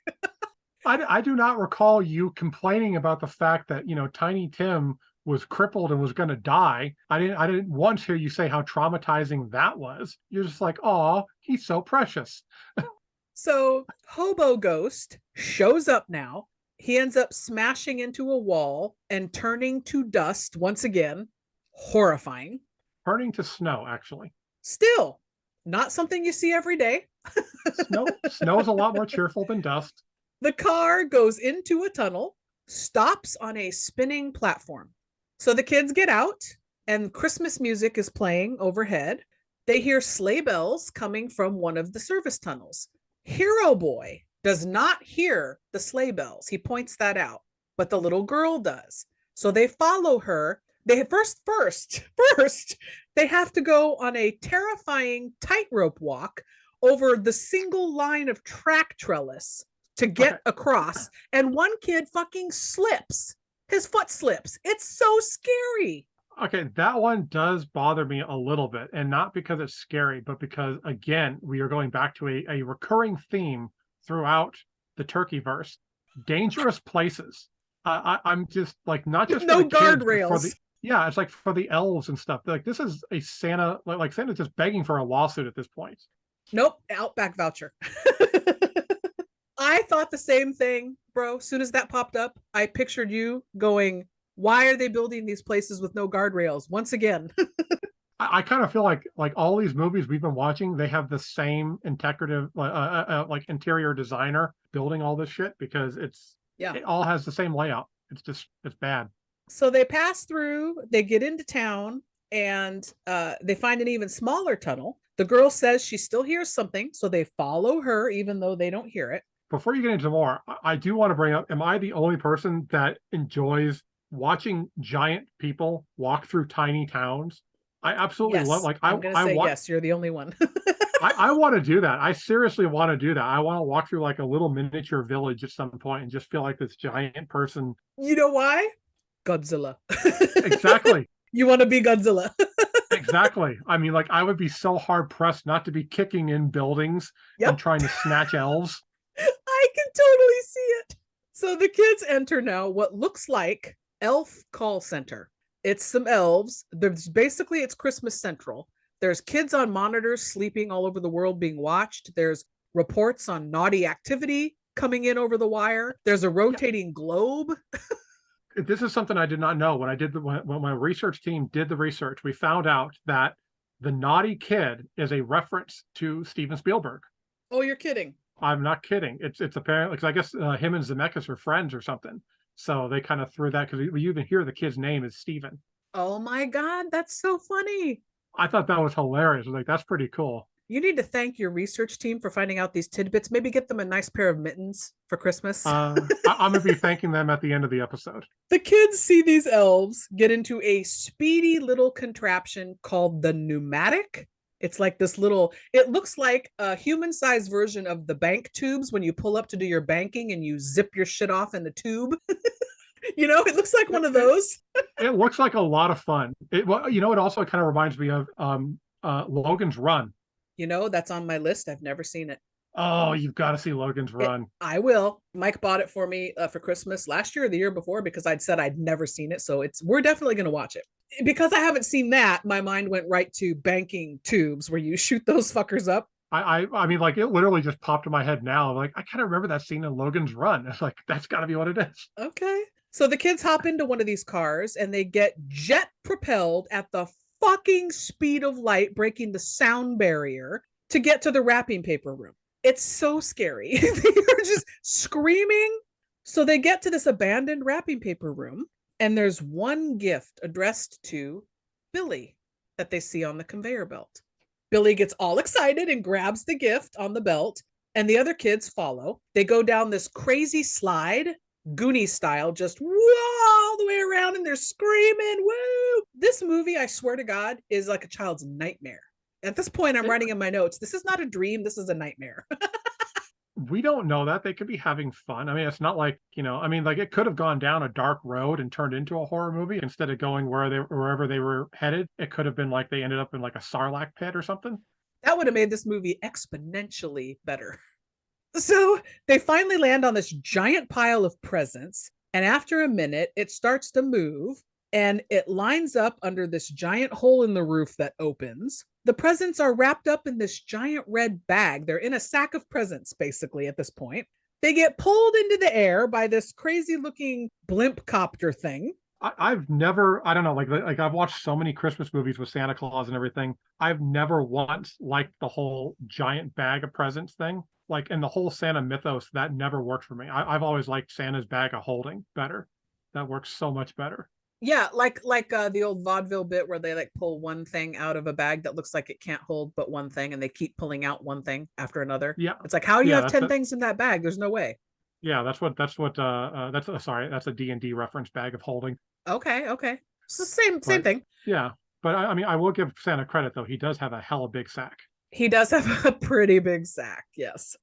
I do not recall you complaining about the fact that, Tiny Tim was crippled and was going to die. I didn't once hear you say how traumatizing that was. You're just like, oh, he's so precious. So Hobo Ghost shows up now. He ends up smashing into a wall and turning to dust once again. Horrifying. Turning to snow, actually. Still, not something you see every day. Snow is a lot more cheerful than dust. The car goes into a tunnel, stops on a spinning platform. So the kids get out and Christmas music is playing overhead. They hear sleigh bells coming from one of the service tunnels. Hero Boy does not hear the sleigh bells. He points that out, but the little girl does. So they follow her. They first, they have to go on a terrifying tightrope walk over the single line of track trellis to get across. And one kid fucking slips. His foot slips. It's so scary. Okay, that one does bother me a little bit, and not because it's scary, but because, again, we are going back to a recurring theme throughout the Turkeyverse. Dangerous places. I'm just like, not just no for the guardrails. Kids, it's like for the elves and stuff. Like, this is a Santa, like Santa's just begging for a lawsuit at this point. Nope, Outback voucher. I thought the same thing, bro. As soon as that popped up, I pictured you going, why are they building these places with no guardrails? Once again. I kind of feel like all these movies we've been watching, they have the same integrative, like interior designer building all this shit because it all has the same layout. It's bad. So they pass through, they get into town, and they find an even smaller tunnel. The girl says she still hears something, so they follow her even though they don't hear it. Before you get into more, I do want to bring up, am I the only person that enjoys watching giant people walk through tiny towns? I absolutely Yes, love, like, I'm going to say want, yes, you're the only one. I want to do that. I seriously want to do that. I want to walk through like a little miniature village at some point and just feel like this giant person. You know why? Godzilla. Exactly. You want to be Godzilla. Exactly. I mean, like, I would be so hard pressed not to be kicking in buildings and Yep. trying to snatch elves. I can totally see it. So the kids enter now what looks like Elf Call Center. It's some elves. It's Christmas Central. There's kids on monitors sleeping all over the world being watched. There's reports on naughty activity coming in over the wire. There's a rotating globe. This is something I did not know. When my research team did the research, we found out that the naughty kid is a reference to Steven Spielberg. Oh, you're kidding. I'm not kidding. It's apparently, because I guess him and Zemeckis are friends or something. So they kind of threw that, because we even hear the kid's name is Steven. Oh my God, that's so funny. I thought that was hilarious. I was like, that's pretty cool. You need to thank your research team for finding out these tidbits. Maybe get them a nice pair of mittens for Christmas. I'm going to be thanking them at the end of the episode. The kids see these elves get into a speedy little contraption called the pneumatic. It's like this little, it looks like a human-sized version of the bank tubes when you pull up to do your banking and you zip your shit off in the tube. It looks like one of those. It looks like a lot of fun. It also kind of reminds me of Logan's Run. That's on my list. I've never seen it. Oh, you've got to see Logan's Run. I will. Mike bought it for me for Christmas last year or the year before because I'd said I'd never seen it. So we're definitely going to watch it. Because I haven't seen that, my mind went right to banking tubes where you shoot those fuckers up. I mean, like, it literally just popped in my head now. Like, I kind of remember that scene in Logan's Run. It's like, that's got to be what it is. Okay. So the kids hop into one of these cars and they get jet propelled at the fucking speed of light, breaking the sound barrier to get to the wrapping paper room. It's so scary. They are just screaming. So they get to this abandoned wrapping paper room, and there's one gift addressed to Billy that they see on the conveyor belt. Billy gets all excited and grabs the gift on the belt, and the other kids follow. They go down this crazy slide, Goonies style, just whoa, all the way around, and they're screaming, woo! This movie, I swear to God, is like a child's nightmare. At this point, I'm writing in my notes, this is not a dream, this is a nightmare. We don't know that. They could be having fun. I mean, it's not like, like, it could have gone down a dark road and turned into a horror movie instead of going wherever they were headed. It could have been like they ended up in like a Sarlacc pit or something. That would have made this movie exponentially better. So they finally land on this giant pile of presents, and after a minute, it starts to move, and it lines up under this giant hole in the roof that opens. The presents are wrapped up in this giant red bag. They're in a sack of presents, basically, at this point. They get pulled into the air by this crazy-looking blimp copter thing. I've never, I don't know, like I've watched so many Christmas movies with Santa Claus and everything. I've never once liked the whole giant bag of presents thing. Like, in the whole Santa mythos, that never worked for me. I've always liked Santa's bag of holding better. That works so much better. Yeah, like the old vaudeville bit where they like pull one thing out of a bag that looks like it can't hold but one thing, and they keep pulling out one thing after another. Yeah, it's like, how do you have 10 things in that bag? There's no way. Yeah, that's a D&D reference, bag of holding. Okay, it's the same thing. Yeah, but I mean, I will give Santa credit though. He does have a hella big sack. He does have a pretty big sack, yes.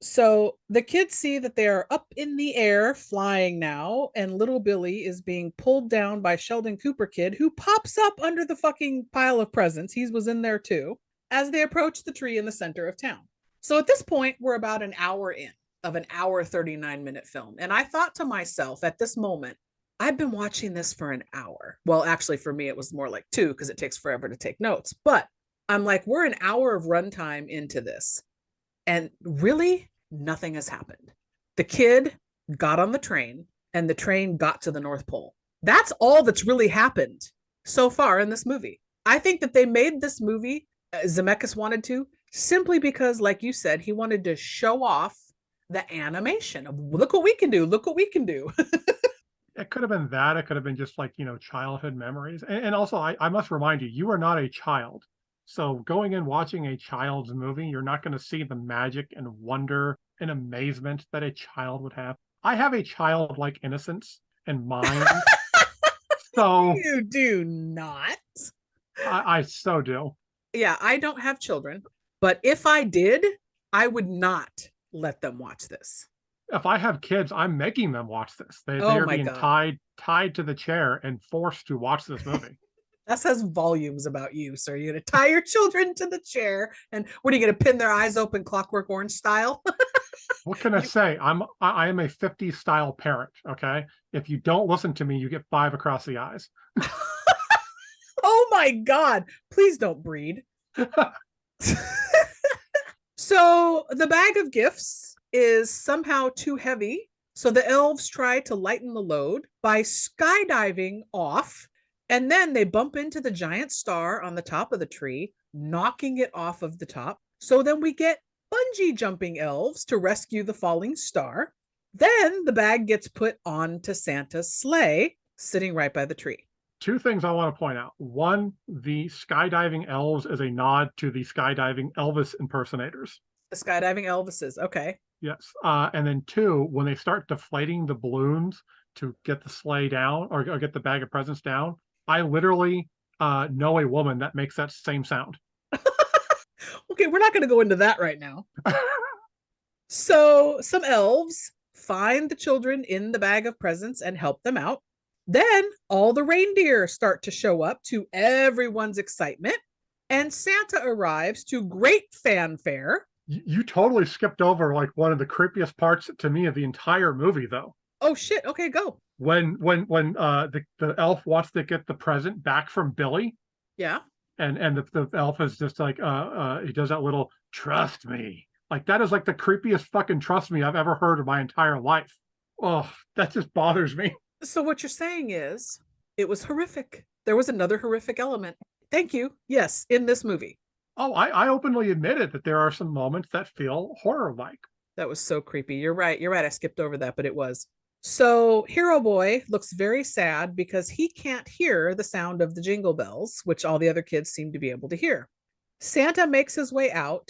So the kids see that they are up in the air flying now, and little Billy is being pulled down by Sheldon Cooper kid, who pops up under the fucking pile of presents. He was in there too, as they approach the tree in the center of town. So at this point, we're about an hour in of an hour 39-minute film. And I thought to myself at this moment, I've been watching this for an hour. Well, actually for me, it was more like 2 because it takes forever to take notes. But I'm like, we're an hour of runtime into this. And really, nothing has happened. The kid got on the train, and the train got to the North Pole. That's all that's really happened so far in this movie. I think that they made this movie, Zemeckis wanted to, simply because, like you said, he wanted to show off the animation of, look what we can do, look what we can do. It could have been that. It could have been just like, childhood memories. And also, I must remind you, you are not a child. So going in watching a child's movie, you're not going to see the magic and wonder and amazement that a child would have. I have a childlike innocence and mind. So You do not. I so do. Yeah, I don't have children, but if I did, I would not let them watch this. If I have kids, I'm making them watch this. They Oh are my being God. tied to the chair and forced to watch this movie. That says volumes about you, sir. You're going to tie your children to the chair, and what are you going to pin their eyes open, Clockwork Orange style? What can I say? I am a 50s style parent. Okay, if you don't listen to me, you get 5 across the eyes. Oh my God. Please don't breed. So the bag of gifts is somehow too heavy. So the elves try to lighten the load by skydiving off. And then they bump into the giant star on the top of the tree, knocking it off of the top. So then we get bungee jumping elves to rescue the falling star. Then the bag gets put onto Santa's sleigh, sitting right by the tree. 2 things I want to point out. One, the skydiving elves is a nod to the skydiving Elvis impersonators. The skydiving Elvises. Okay. Yes. And then 2, when they start deflating the balloons to get the sleigh down or get the bag of presents down, I literally know a woman that makes that same sound. Okay, we're not going to go into that right now. So some elves find the children in the bag of presents and help them out. Then all the reindeer start to show up to everyone's excitement, and Santa arrives to great fanfare. You totally skipped over like one of the creepiest parts to me of the entire movie, though. Oh shit! Okay, go. When the elf wants to get the present back from Billy, Yeah. and the elf is just like he does that little trust me. Like that is like the creepiest fucking trust me I've ever heard in my entire life. Oh, that just bothers me. So what you're saying is it was horrific. There was another horrific element. Thank you. Yes, in this movie. Oh, I openly admitted that there are some moments that feel horror-like. That was so creepy. You're right. You're right. I skipped over that, but it was. So Hero Boy looks very sad because he can't hear the sound of the jingle bells, which all the other kids seem to be able to hear. Santa makes his way out,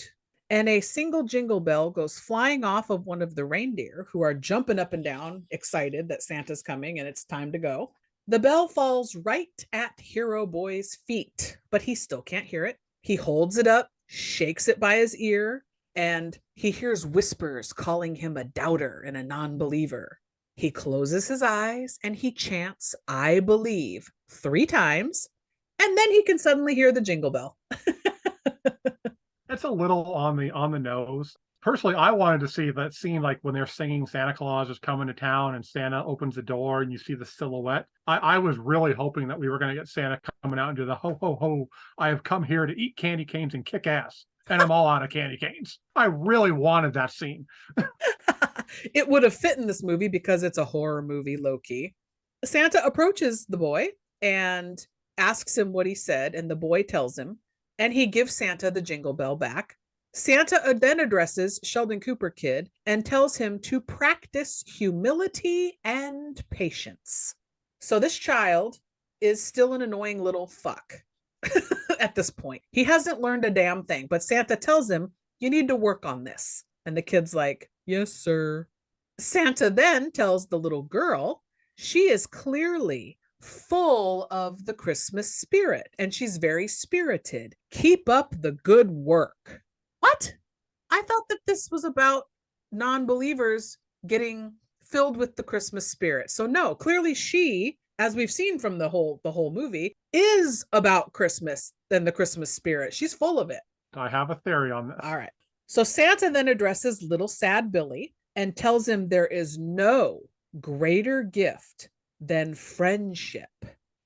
and a single jingle bell goes flying off of one of the reindeer, who are jumping up and down, excited that Santa's coming and it's time to go. The bell falls right at Hero Boy's feet, but he still can't hear it. He holds it up, shakes it by his ear, and he hears whispers calling him a doubter and a non-believer. He closes his eyes and he chants, "I believe," 3 times, and then he can suddenly hear the jingle bell. It's a little on the nose. Personally, I wanted to see that scene like when they're singing Santa Claus is coming to town and Santa opens the door and you see the silhouette. I was really hoping that we were going to get Santa coming out and do the ho, ho, ho. I have come here to eat candy canes and kick ass. And I'm all out of candy canes. I really wanted that scene. It would have fit in this movie because it's a horror movie, low key. Santa approaches the boy and asks him what he said, and the boy tells him, and he gives Santa the jingle bell back. Santa then addresses Sheldon Cooper Kid and tells him to practice humility and patience. So this child is still an annoying little fuck at this point. He hasn't learned a damn thing, but Santa tells him, you need to work on this. And the kid's like, yes, sir. Santa then tells the little girl she is clearly full of the Christmas spirit and she's very spirited. Keep up the good work. What? I thought that this was about non-believers getting filled with the Christmas spirit. So no, clearly she, as we've seen from the whole movie, is about Christmas and the Christmas spirit. She's full of it. I have a theory on this. All right. So Santa then addresses little sad Billy and tells him there is no greater gift than friendship.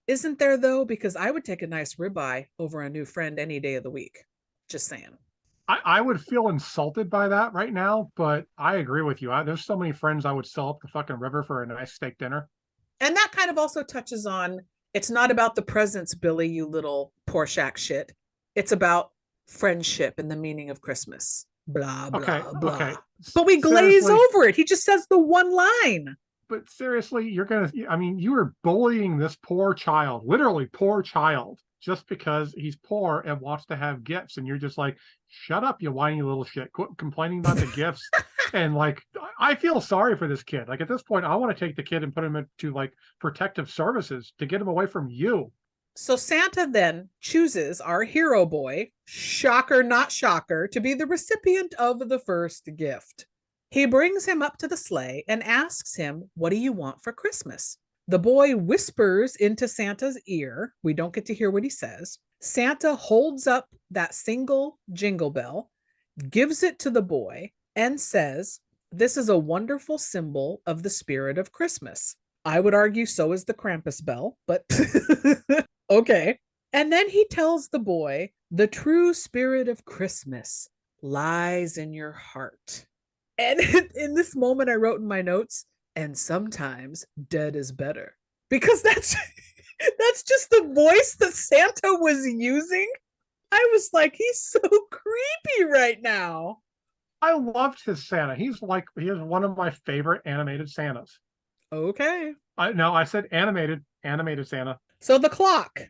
Isn't there though? Because I would take a nice ribeye over a new friend any day of the week. Just saying. I would feel insulted by that right now, but I agree with you. There's so many friends I would sell up the fucking river for a nice steak dinner. And that kind of also touches on, it's not about the presents, Billy, you little poor shack shit. It's about friendship and the meaning of Christmas. Blah, blah, Okay, blah. okay. But we glaze Seriously, over it. He just says the one line. But seriously, I mean, you are bullying this poor child, literally poor child, just because he's poor and wants to have gifts. And you're just like, shut up, you whiny little shit. Quit complaining about the gifts. And like, I feel sorry for this kid. Like at this point, I want to take the kid and put him into like protective services to get him away from you. So Santa then chooses our hero boy, shocker not shocker, to be the recipient of the first gift. He brings him up to the sleigh and asks him, "What do you want for Christmas?" The boy whispers into Santa's ear. We don't get to hear what he says. Santa holds up that single jingle bell, gives it to the boy, and says, "This is a wonderful symbol of the spirit of Christmas." I would argue so is the Krampus bell, but okay. And then he tells the boy, "The true spirit of Christmas lies in your heart." And in this moment, I wrote in my notes, "And sometimes dead is better." Because that's just the voice that Santa was using. I was like, he's so creepy right now. I loved his Santa. He is one of my favorite animated Santas. Okay. I said animated Santa. So the clock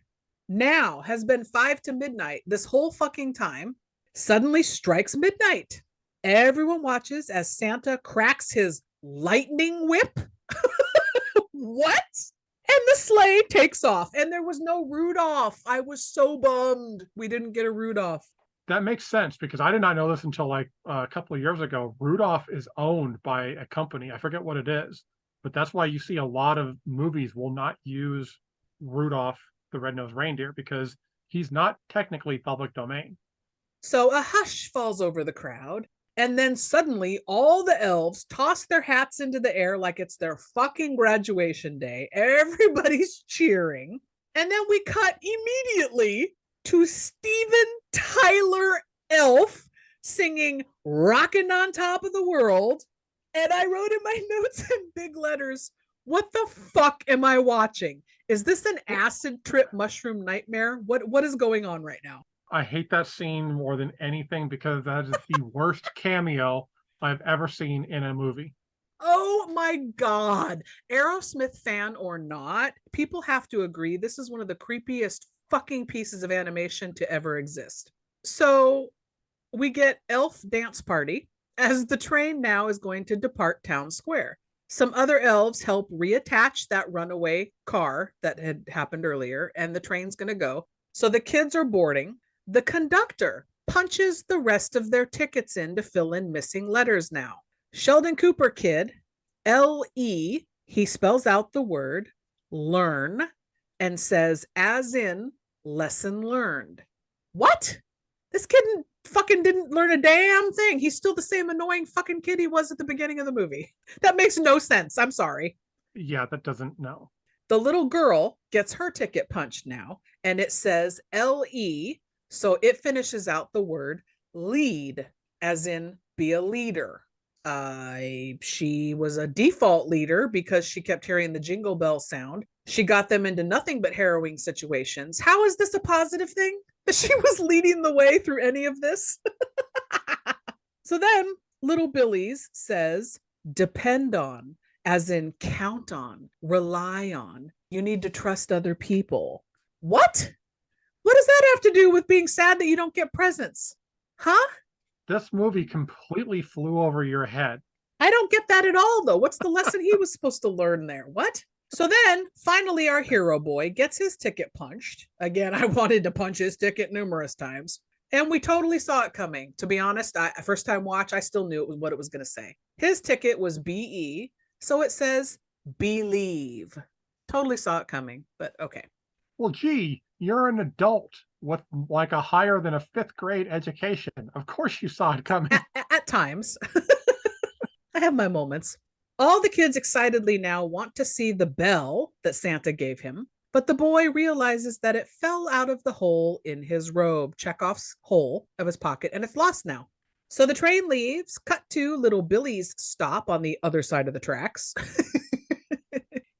now has been 5 to midnight this whole fucking time. Suddenly strikes midnight. Everyone watches as Santa cracks his lightning whip. What? And the sleigh takes off, and there was no Rudolph. I was so bummed we didn't get a Rudolph. That makes sense because I did not know this until like a couple of years ago. Rudolph is owned by a company. I forget what it is, but that's why you see a lot of movies will not use Rudolph the Red-Nosed Reindeer because he's not technically public domain. So a hush falls over the crowd, and then suddenly all the elves toss their hats into the air like it's their fucking graduation day. Everybody's cheering. And then we cut immediately to Steven Tyler Elf singing "Rockin' on Top of the World." And I wrote in my notes in big letters, "What the fuck am I watching? Is this an acid trip mushroom nightmare? What is going on right now?" I hate that scene more than anything because that is the worst cameo I've ever seen in a movie. Oh my God. Aerosmith fan or not, people have to agree this is one of the creepiest fucking pieces of animation to ever exist. So we get Elf Dance Party as the train now is going to depart Town Square. Some other elves help reattach that runaway car that had happened earlier, and the train's going to go. So the kids are boarding. The conductor punches the rest of their tickets in to fill in missing letters now. Sheldon Cooper kid, L-E, he spells out the word learn and says, as in lesson learned. What? This kid fucking didn't learn a damn thing. He's still the same annoying fucking kid he was at the beginning of the movie. That makes no sense. I'm sorry. Yeah, that doesn't know. The little girl gets her ticket punched now, and it says L-E, so it finishes out the word lead, as in be a leader. She was a default leader because she kept hearing the jingle bell sound. She got them into nothing but harrowing situations. How is this a positive thing? That she was leading the way through any of this? So then little Billy's says, depend on, as in count on, rely on. You need to trust other people. What? What does that have to do with being sad that you don't get presents? Huh? This movie completely flew over your head. I don't get that at all, though. What's the lesson he was supposed to learn there? What? So then, finally, our hero boy gets his ticket punched. Again, I wanted to punch his ticket numerous times. And we totally saw it coming. To be honest, first time watch, I still knew what it was going to say. His ticket was BE, so it says believe. Totally saw it coming, but okay. Well, gee, you're an adult with like a higher than a 5th grade education. Of course you saw it coming. At times. I have my moments. All the kids excitedly now want to see the bell that Santa gave him, but the boy realizes that it fell out of the hole in his robe, Chekhov's hole of his pocket, and it's lost now. So the train leaves, cut to little Billy's stop on the other side of the tracks.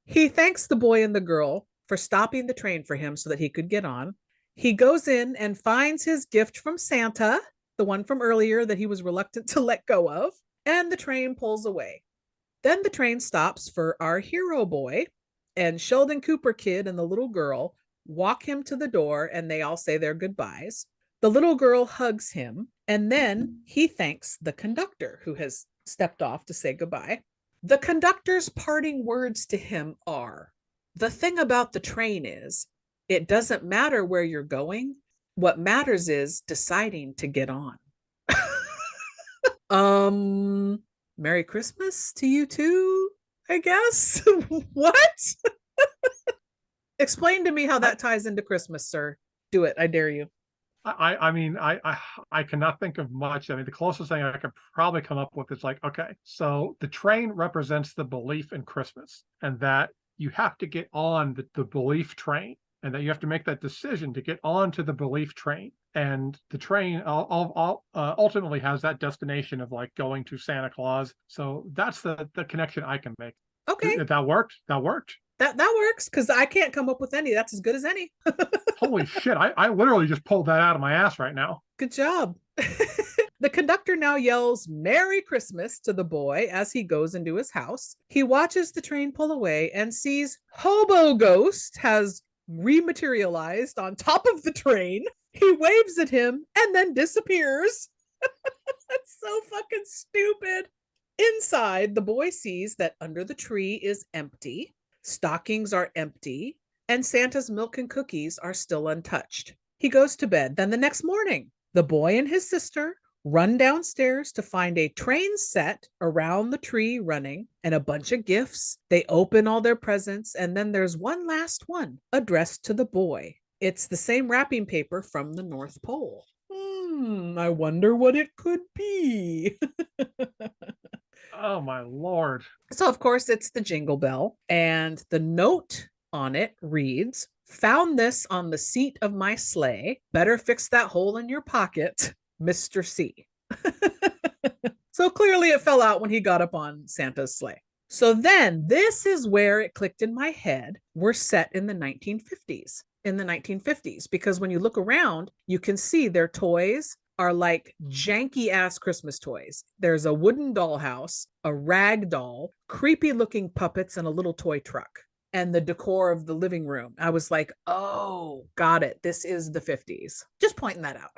He thanks the boy and the girl for stopping the train for him so that he could get on. He goes in and finds his gift from Santa, the one from earlier that he was reluctant to let go of, and the train pulls away. Then the train stops for our hero boy, and Sheldon Cooper kid and the little girl walk him to the door, and they all say their goodbyes. The little girl hugs him, and then he thanks the conductor who has stepped off to say goodbye. The conductor's parting words to him are, "The thing about the train is, it doesn't matter where you're going. What matters is deciding to get on." Merry Christmas to you too, I guess. What? Explain to me how that ties into Christmas, sir. Do it. I dare you. I mean, I cannot think of much. I mean, the closest thing I could probably come up with is like, okay, so the train represents the belief in Christmas, and that you have to get on the belief train, and that you have to make that decision to get onto the belief train. And the train ultimately has that destination of like going to Santa Claus. So that's the connection I can make. Okay. That worked. That worked. That works, because I can't come up with any. That's as good as any. Holy shit. I literally just pulled that out of my ass right now. Good job. The conductor now yells Merry Christmas to the boy as he goes into his house. He watches the train pull away and sees Hobo Ghost has rematerialized on top of the train. He waves at him and then disappears. That's so fucking stupid. Inside, the boy sees that under the tree is empty, stockings are empty, and Santa's milk and cookies are still untouched. He goes to bed. Then the next morning, the boy and his sister run downstairs to find a train set around the tree running and a bunch of gifts. They open all their presents, and then there's one last one addressed to the boy. It's the same wrapping paper from the North Pole. I wonder what it could be. Oh my Lord. So, of course, it's the Jingle Bell, and the note on it reads, "Found this on the seat of my sleigh. Better fix that hole in your pocket, Mr. C." So clearly it fell out when he got up on Santa's sleigh. So then this is where it clicked in my head. We're set in the 1950s. Because when you look around, you can see their toys are like janky ass Christmas toys. There's a wooden dollhouse, a rag doll, creepy looking puppets, and a little toy truck. And the decor of the living room. I was like, oh, got it. This is the 50s. Just pointing that out.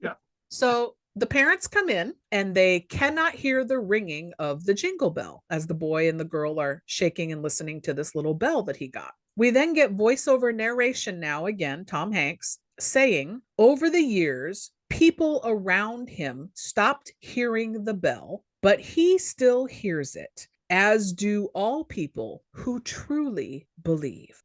Yeah. So the parents come in and they cannot hear the ringing of the jingle bell as the boy and the girl are shaking and listening to this little bell that he got. We then get voiceover narration now again, Tom Hanks saying, over the years, people around him stopped hearing the bell, but he still hears it, as do all people who truly believe.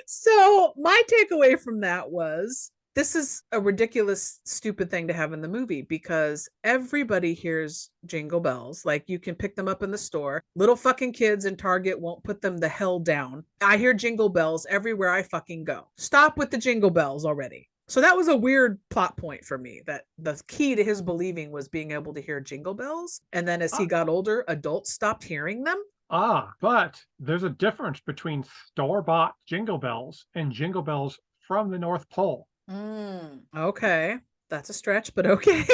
So my takeaway from that was, this is a ridiculous, stupid thing to have in the movie, because everybody hears jingle bells. Like, you can pick them up in the store. Little fucking kids in Target won't put them the hell down. I hear jingle bells everywhere I fucking go. Stop with the jingle bells already. So that was a weird plot point for me, that the key to his believing was being able to hear jingle bells. And then as he got older, adults stopped hearing them. But there's a difference between store-bought jingle bells and jingle bells from the North Pole. Okay. That's a stretch, but okay.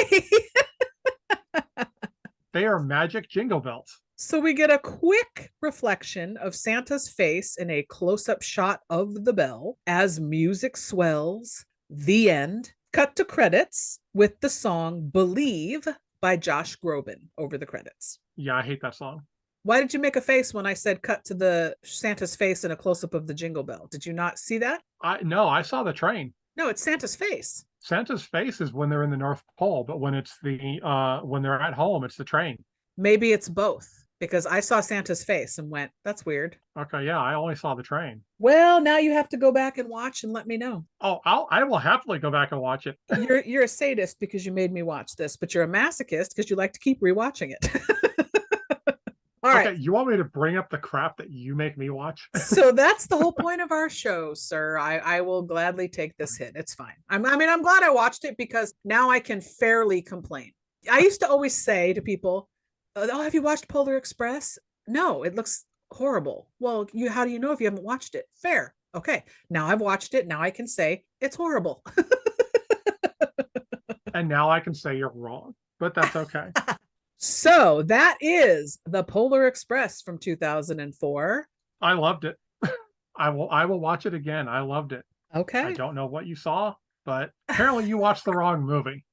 They are magic jingle bells. So we get a quick reflection of Santa's face in a close-up shot of the bell as music swells. The end. Cut to credits with the song Believe by Josh Groban over the credits. Yeah, I hate that song. Why did you make a face when I said cut to the Santa's face in a close-up of the jingle bell? Did you not see that? No, I saw the train. No, it's Santa's face. Santa's face is when they're in the North Pole, but when it's when they're at home, it's the train. Maybe it's both, because I saw Santa's face and went, that's weird. Okay, yeah, I only saw the train. Well, now you have to go back and watch and let me know. Oh, I will happily go back and watch it. You're a sadist because you made me watch this, but you're a masochist because you like to keep rewatching it. All right. Okay, you want me to bring up the crap that you make me watch? So that's the whole point of our show, sir. I will gladly take this hit. It's fine. I'm glad I watched it, because now I can fairly complain. I used to always say to people, oh, have you watched Polar Express? No, it looks horrible. Well, how do you know if you haven't watched it? Fair. Okay. Now I've watched it. Now I can say it's horrible. And now I can say you're wrong, but that's okay. So that is The Polar Express from 2004. I loved it. I will watch it again. I loved it. I Okay. don't know what you saw, but apparently you watched the wrong movie.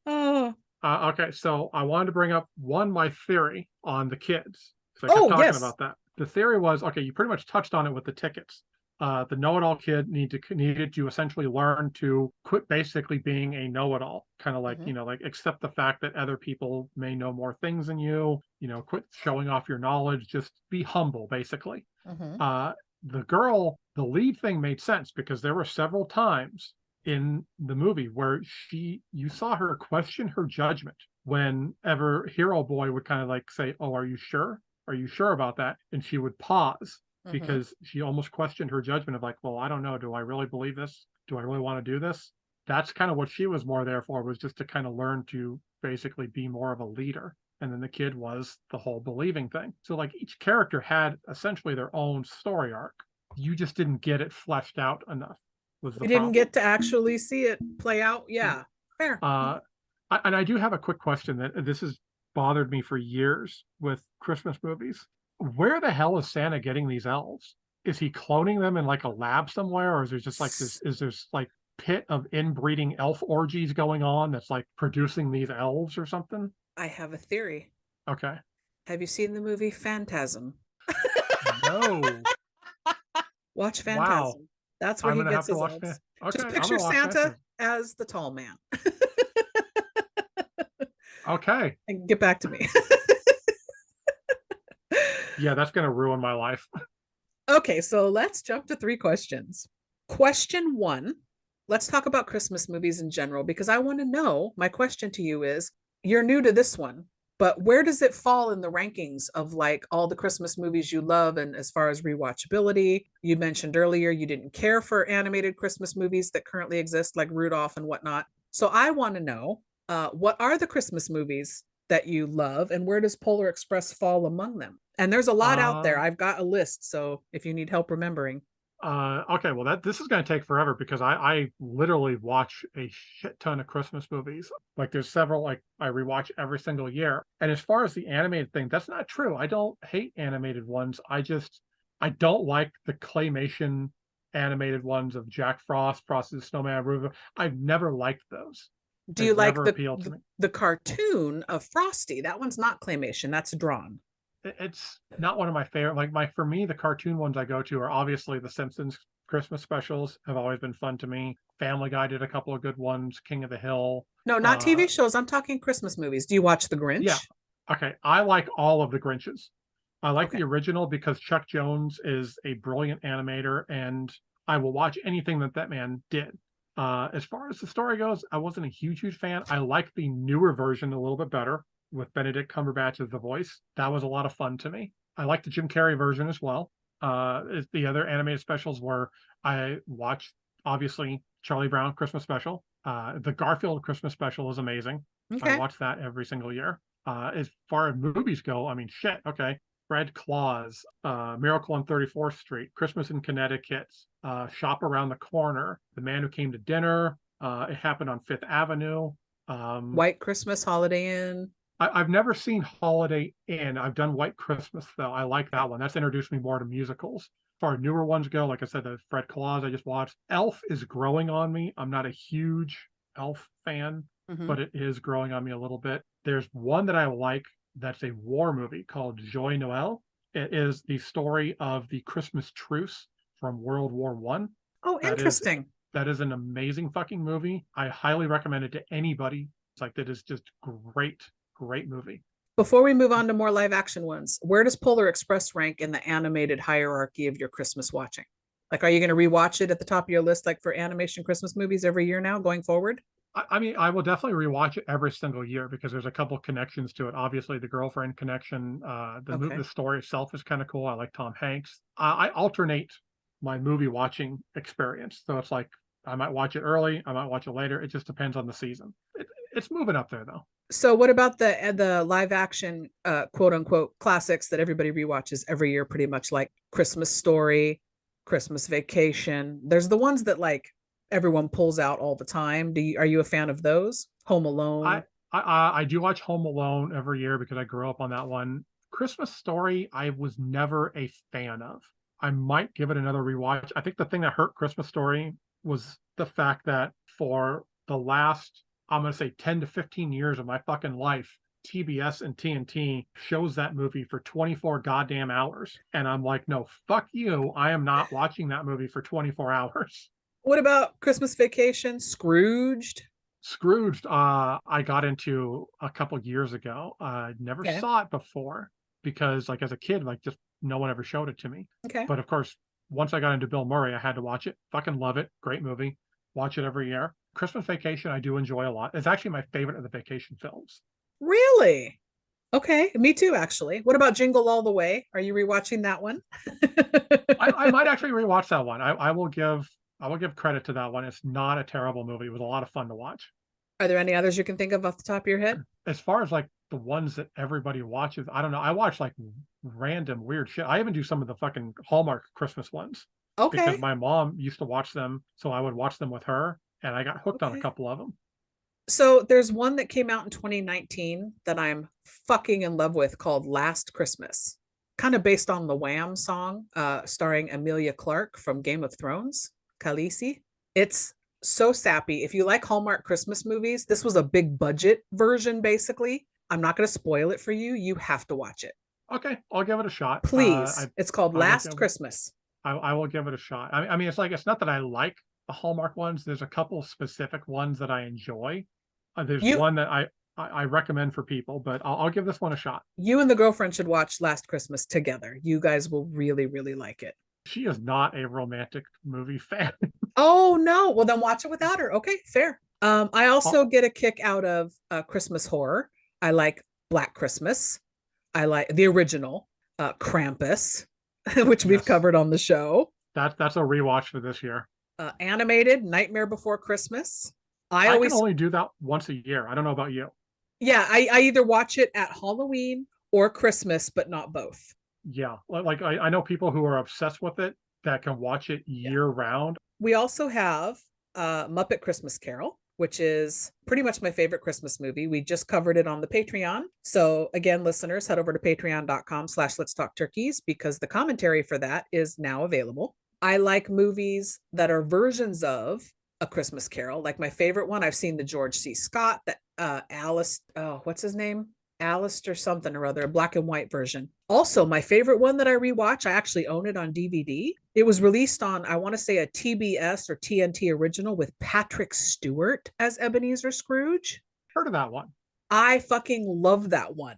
Oh, Okay, so I wanted to bring up my theory on the kids. So I kept oh talking yes. about that. The theory was, okay, you pretty much touched on it with the tickets. The know-it-all kid needed to essentially learn to quit basically being a know-it-all, kind of like, Mhm. like accept the fact that other people may know more things than you, quit showing off your knowledge, just be humble, basically. Mhm. Uh, the lead thing made sense because there were several times in the movie where you saw her question her judgment whenever Hero Boy would kind of like say, "Oh, are you sure? Are you sure about that?" And she would pause Mhm. because she almost questioned her judgment of like, "Well, I don't know. Do I really believe this? Do I really want to do this?" That's kind of what she was more there for, was just to kind of learn to basically be more of a leader. And then the kid was the whole believing thing. So like each character had essentially their own story arc. You just didn't get it fleshed out enough, was the We didn't problem. get to actually see it play out. Yeah. Yeah. Fair. And I do have a quick question that this has bothered me for years with Christmas movies. Where the hell is Santa getting these elves? Is he cloning them in like a lab somewhere, or is there just like this? Is there's like pit of inbreeding elf orgies going on that's like producing these elves or something? I have a theory. Okay. Have you seen the movie Phantasm? No. Watch Wow. Phantasm. That's where I'm he gonna gets have to his watch that. elves. Okay, Just I'm picture gonna watch Santa that. as the tall man Okay. and get back to me. Yeah, that's gonna ruin my life. Okay, so let's jump to 3 questions. Question 1, let's talk about Christmas movies in general because I want to know. My question to you is, you're new to this one, but where does it fall in the rankings of like all the Christmas movies you love? And as far as rewatchability, you mentioned earlier you didn't care for animated Christmas movies that currently exist, like Rudolph and whatnot. So I want to know, what are the Christmas movies that you love, and where does Polar Express fall among them? And there's a lot out there. Uh I've got a list, so if you need help remembering. okay, well this is gonna take forever because I literally watch a shit ton of Christmas movies. Like there's several like I rewatch every single year. And as far as the animated thing, that's not true. I don't hate animated ones. I don't like the claymation animated ones of Jack Frost, Frosty the Snowman, Rudolph. I've never liked those. Do you They've like never the, appealed to the me. the cartoon of Frosty? That one's not claymation, that's drawn. It's not one of my favorite. Like my for me, the cartoon ones I go to are obviously the Simpsons Christmas specials have always been fun to me. Family Guy did a couple of good ones. King of the Hill. No, not TV Uh, shows. I'm talking Christmas movies. Do you watch The yeah. Grinch? Okay. I like all of the Grinches. I like Okay. the original because Chuck Jones is a brilliant animator, and I will watch anything that that man did. As far as the story goes, I wasn't a huge fan. I like the newer version a little bit better with Benedict Cumberbatch as the voice. That was a lot of fun to me. I like the Jim Carrey version as well. The other animated specials were I watched obviously Charlie Brown Christmas special. The Garfield Christmas special is amazing. I Okay. watch that every single year. As far as movies go, I mean, shit. Okay, Fred Claus, Miracle on 34th Street, Christmas in Connecticut, Shop Around the Corner, The Man Who Came to Dinner, It Happened on Fifth Avenue. Um, White Christmas, Holiday Inn. I've never seen Holiday Inn. I've done White Christmas though. I like Okay. that one. That's introduced me more to musicals. As far as newer ones go, like I said, the Fred Claus I just watched. Elf is growing on me. I'm not a huge Elf fan, Mm-hmm. but it is growing on me a little bit. There's one that I like that's a war movie called Joy Noel. It is the story of the Christmas truce from World War One. Oh, That is interesting. that is an amazing fucking movie. I highly recommend it to anybody. It's like that is just great movie. Before we move on to more live action ones, where does Polar Express rank in the animated hierarchy of your Christmas watching? Like, are you going to rewatch it at the top of your list, like for animation Christmas movies every year now going forward? I mean, I will definitely rewatch it every single year because there's a couple connections to it. Obviously, the girlfriend connection, Okay. the story itself is kind of cool. I like Tom Hanks. I alternate my movie watching experience, so it's like I might watch it early, I might watch it later. It just depends on the season. It's moving up there though. So what about the live action quote unquote classics that everybody rewatches every year pretty much, like Christmas Story, Christmas Vacation? There's the ones that like everyone pulls out all the time. Are you a fan of those? Home I Alone? I do watch Home Alone every year because I grew up on that one. Christmas Story, I was never a fan of. I might give it another rewatch. I think the thing that hurt Christmas Story was the fact that for the last, I'm going to say 10 to 15 years of my fucking life, TBS and TNT shows that movie for 24 goddamn hours. And I'm like, no, fuck you. I am not watching that movie for 24 hours. What about Christmas Vacation? Scrooged? Scrooged, I got into a couple years ago. Never Okay. saw it before because, like, as a kid, like, just no one ever showed it to me. Okay. But of course, once I got into Bill Murray, I had to watch it. Fucking love it. Great movie. Watch it every year. Christmas Vacation, I do enjoy a lot. It's actually my favorite of the vacation films. Really? Okay. Me too, actually. What about Jingle All the Way? Are you rewatching that one? I might actually rewatch that one. I will give credit to that one. It's not a terrible movie. It was a lot of fun to watch. Are there any others you can think of off the top of your head? As far as like the ones that everybody watches, I don't know. I watch like random weird shit. I even do some of the fucking Hallmark Christmas ones because Okay. my mom used to watch them, so I would watch them with her, and I got hooked on a Okay. couple of them. So there's one that came out in 2019 that I'm fucking in love with called Last Christmas. Kind of based on the Wham song, starring Emilia Clarke from Game of Thrones, Khaleesi. It's so sappy. If you like Hallmark Christmas movies, this was a big budget version, basically. I'm not going to spoil it for you. You have to watch it. Okay, I'll give it a shot. Please. It's called I will Last give Christmas. I will give it a shot. I mean, it's like it's not that I like the Hallmark ones. There's a couple specific ones that I enjoy. There's You one that I recommend for people, but I'll give this one a shot. you and the girlfriend should watch Last Christmas together. You guys will really, really like it. She is not a romantic movie fan. Oh no. Well, then watch it without her. Okay, fair. I Oh, also get a kick out of Christmas horror. I like Black Christmas. I like the original, Krampus, which we've yes, covered on the show. that's a rewatch for this year. Animated Nightmare Before Christmas. I I can always, only do that once a year. I don't know about you. yeah, I either watch it at Halloween or Christmas, but not both. Yeah, like I know people who are obsessed with it that can watch it Yeah. year round. We also have Muppet Christmas Carol, which is pretty much my favorite Christmas movie. We just covered it on the Patreon. So again, listeners, head over to patreon.com/let's talk turkeys because the commentary for that is now available. I like movies that are versions of A Christmas Carol. Like my favorite one, I've seen the George C. Scott, that Alice, oh, what's his name? Alistair something or other, a black and white version. Also, my favorite one that I rewatch, I actually own it on DVD. It was released on, I want to say, a TBS or TNT original with Patrick Stewart as Ebenezer Scrooge. Heard of that one? I fucking love that one.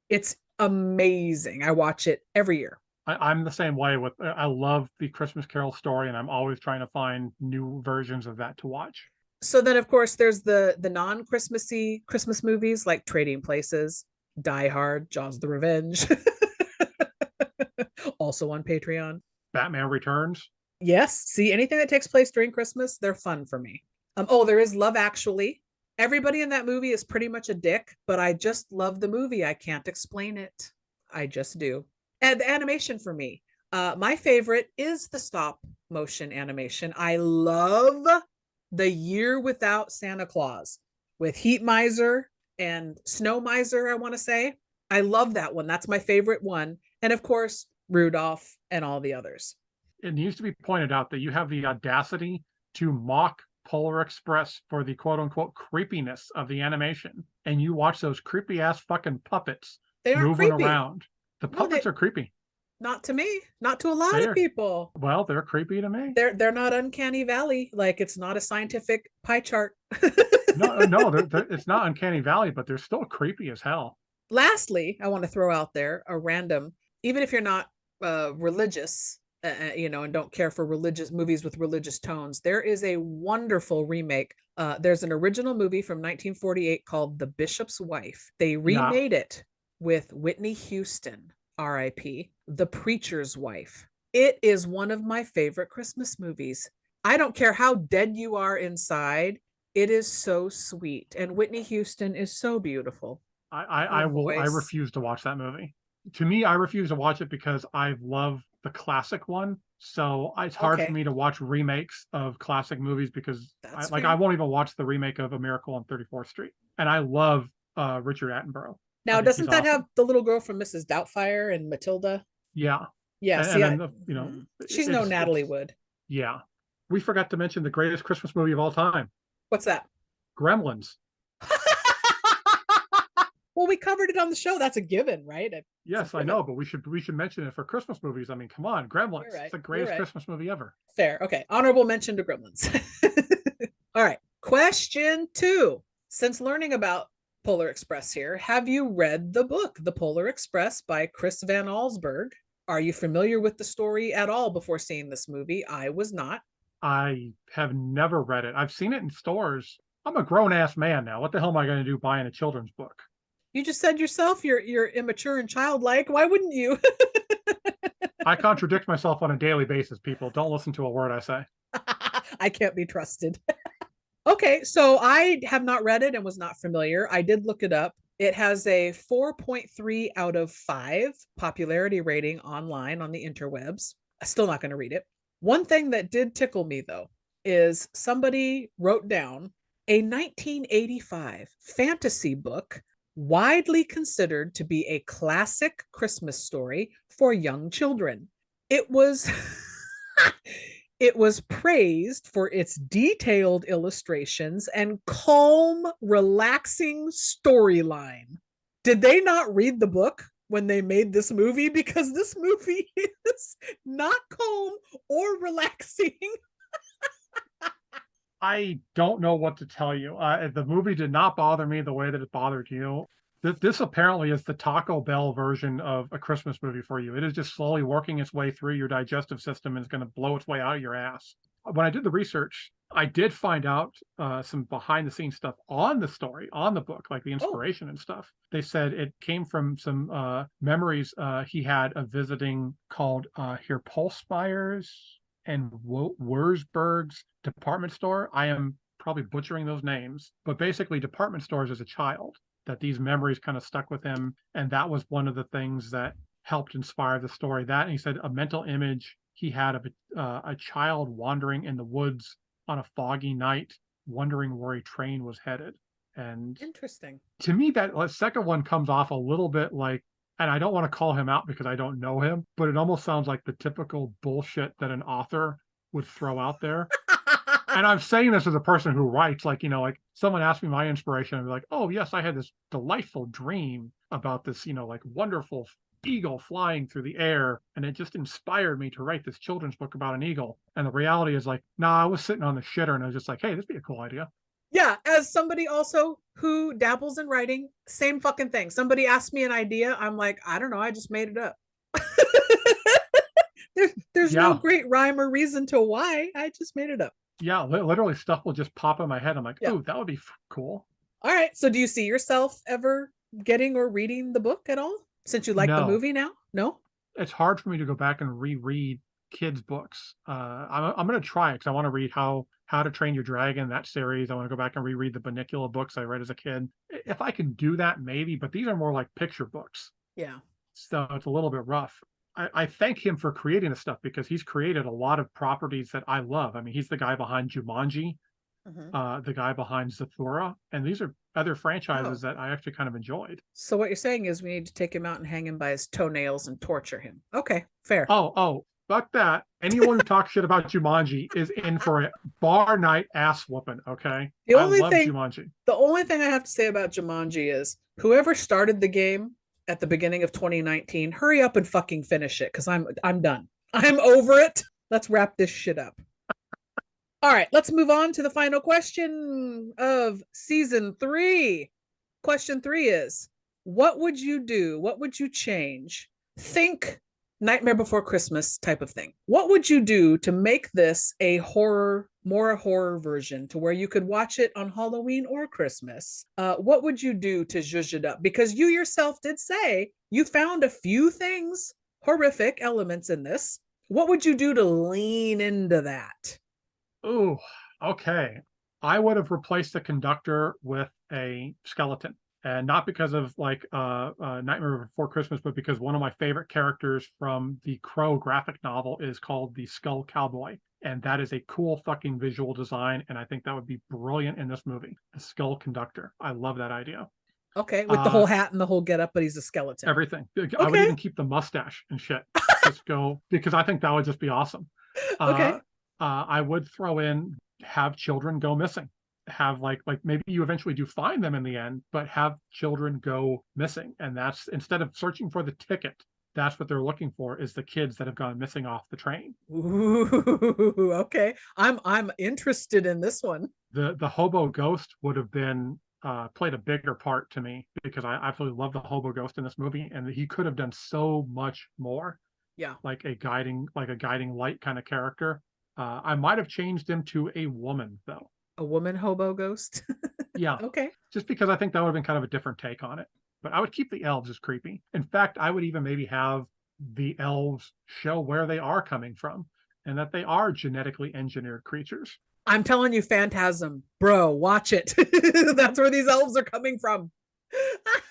It's amazing. I watch it every year. I'm the same way with. I love the Christmas Carol story, and I'm always trying to find new versions of that to watch. So then, of course, there's the non-Christmassy Christmas movies like Trading Places, Die Hard, Jaws the Revenge, also on Patreon. Batman Returns. Yes. See, anything that takes place during Christmas, they're fun for me. Oh, there is Love Actually. Everybody in that movie is pretty much a dick, but I just love the movie. I can't explain it. I just do. And the animation for me, my favorite is the stop motion animation. I love The Year Without Santa Claus with Heat Miser and Snow Miser, I want to say. I love that one. That's my favorite one. And of course, Rudolph and all the others. It needs to be pointed out that you have the audacity to mock Polar Express for the quote unquote creepiness of the animation. And you watch those creepy ass fucking puppets They aren't moving creepy. around. The No, puppets are creepy. not to me, not to a lot They're of people. Well, they're creepy to me. They're not uncanny valley. Like it's not a scientific pie chart. No, it's not Uncanny Valley, but they're still creepy as hell. Lastly, I want to throw out there a random, even if you're not religious, and don't care for religious movies with religious tones, there is a wonderful remake. There's an original movie from 1948 called The Bishop's Wife. They remade it with Whitney Houston, R.I.P., The Preacher's Wife. It is one of my favorite Christmas movies. I don't care how dead you are inside. It is so sweet. And Whitney Houston is so beautiful. I refuse to watch that movie. To me, I refuse to watch it because I love the classic one So it's hard Okay. for me to watch remakes of classic movies because That's I fair. won't even watch the remake of A Miracle on 34th Street. And I love Richard Attenborough. I Now, think he's doesn't that have awesome. the little girl from Mrs. Doubtfire and Matilda? Yeah. Yeah, And see, then she's no it's Natalie Wood. yeah. We forgot to mention the greatest Christmas movie of all time, What's that? Gremlins. Well, we covered it on the show. That's a given, right? Yes, I know, but we should mention it for Christmas movies. I mean, come on, Gremlins. Right. It's the greatest Right. Christmas movie ever. Fair. Okay. Honorable mention to Gremlins. All right. Question 2. Since learning about Polar Express here, have you read the book, The Polar Express by Chris Van Allsburg? Are you familiar with the story at all before seeing this movie? I was not. I have never read it. I've seen it in stores. I'm a grown ass man now. What the hell am I going to do buying a children's book? You just said yourself you're immature and childlike. Why wouldn't you? I contradict myself on a daily basis, people. Don't listen to a word I say. I can't be trusted. Okay, so I have not read it and was not familiar. I did look it up. It has a 4.3 out of 5 popularity rating online on the interwebs. I'm still not going to read it. One thing that did tickle me, though, is somebody wrote down a 1985 fantasy book widely considered to be a classic Christmas story for young children. It was it was praised for its detailed illustrations and calm, relaxing storyline. Did they not read the book when they made this movie? Because this movie is not calm or relaxing. I don't know what to tell you. The movie did not bother me the way that it bothered you. This apparently is the Taco Bell version of a Christmas movie for you. It is just slowly working its way through your digestive system and it's going to blow its way out of your ass. When I did the research, I did find out some behind the scenes stuff on the story, on the book, like the inspiration and stuff. They said it came from some memories he had of visiting called here Pulsmeyer's and Wurzburg's department store. I am probably butchering those names, but basically department stores as a child, that these memories kind of stuck with him. And that was one of the things that helped inspire the story. That, and he said a mental image he had of a child wandering in the woods on a foggy night, wondering where a train was headed. And Interesting. to me, that second one comes off a little bit like, and I don't want to call him out because I don't know him, but it almost sounds like the typical bullshit that an author would throw out there. And I'm saying this as a person who writes, like, like someone asked me my inspiration, I'd be like, oh, yes, I had this delightful dream about this, like wonderful eagle flying through the air. And it just inspired me to write this children's book about an eagle. And the reality is like, nah, I was sitting on the shitter and I was just like, hey, this would be a cool idea. Yeah, as somebody also who dabbles in writing, same fucking thing. Somebody asked me an idea. I'm like, I don't know. I just made it up. There's no great rhyme or reason to why. I just made it up. Yeah, literally stuff will just pop in my head. I'm like, oh, that would be cool. All right. So do you see yourself ever getting or reading the book at all since you like the movie now? No? It's hard for me to go back and reread kids' books. I'm going to try it because I want to read How to Train Your Dragon, that series. I want to go back and reread the Bunnicula books I read as a kid. If I can do that, maybe, but these are more like picture books. Yeah. So it's a little bit rough. I thank him for creating this stuff because he's created a lot of properties that I love. I mean, he's the guy behind Jumanji, the guy behind Zathura, and these are other franchises that I actually kind of enjoyed. So what you're saying is we need to take him out and hang him by his toenails and torture him. Okay, fair. Oh, fuck that. Anyone who talks shit about Jumanji is in for a bar night ass whooping, okay? The only Jumanji. The only thing I have to say about Jumanji is whoever started the game at the beginning of 2019, hurry up and fucking finish it because I'm done. I'm over it. Let's wrap this shit up. All right, let's move on to the final question of season 3. Question 3 is, what would you do? What would you change? Think Nightmare Before Christmas type of thing. What would you do to make this a more horror version to where you could watch it on Halloween or Christmas? What would you do to zhuzh it up? Because you yourself did say you found a few things, horrific elements in this. What would you do to lean into that? Oh, okay. I would have replaced the conductor with a skeleton And not because of like Nightmare Before Christmas, but because one of my favorite characters from the Crow graphic novel is called the Skull Cowboy. And that is a cool fucking visual design. And I think that would be brilliant in this movie. The Skull Conductor. I love that idea. Okay, with the whole hat and the whole getup, but he's a skeleton. Everything. I would Okay. even keep the mustache and shit. Just go, because I think that would just be awesome. Okay. I would throw in, have children go missing. Have like maybe you eventually do find them in the end, but have children go missing. And that's, instead of searching for the ticket, that's what they're looking for, is the kids that have gone missing off the train. Ooh, okay. I'm interested in this one. The hobo ghost would have been played a bigger part to me, because I absolutely love the hobo ghost in this movie, and he could have done so much more. Yeah. Like a guiding light kind of character. I might have changed him to a woman though. A woman hobo ghost. Yeah. Okay. Just because I think that would have been kind of a different take on it. But I would keep the elves as creepy. In fact, I would even maybe have the elves show where they are coming from, and that they are genetically engineered creatures. I'm telling you, Phantasm, bro, watch it. That's where these elves are coming from.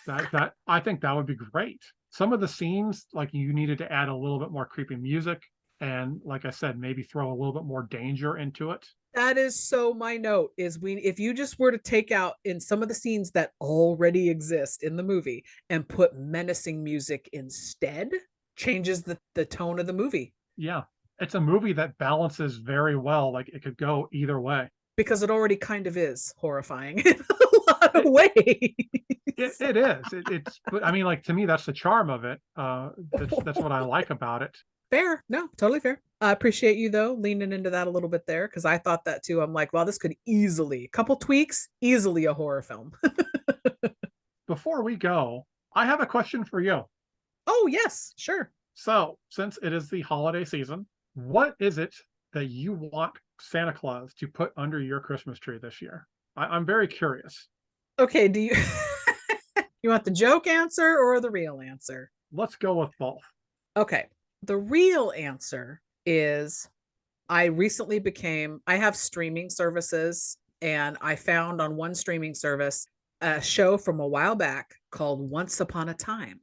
That I think that would be great. Some of the scenes, like, you needed to add a little bit more creepy music, and like I said, maybe throw a little bit more danger into it. That is so my note is if you just were to take out in some of the scenes that already exist in the movie and put menacing music instead, changes the tone of the movie. Yeah. It's a movie that balances very well. Like, it could go either way. Because it already kind of is horrifying in a lot of ways. It is. It's, but I mean, like, to me, that's the charm of it. That's what I like about it. Fair. No, totally fair. I appreciate you though leaning into that a little bit there, because I thought that too. I'm like, well, this could easily, couple tweaks, easily a horror film. Before we go, I have a question for you. Oh yes, sure. So, since it is the holiday season, what is it that you want Santa Claus to put under your Christmas tree this year? I'm very curious. Okay, do you you want the joke answer or the real answer? Let's go with both. Okay. The real answer is I have streaming services, and I found on one streaming service a show from a while back called Once Upon a Time.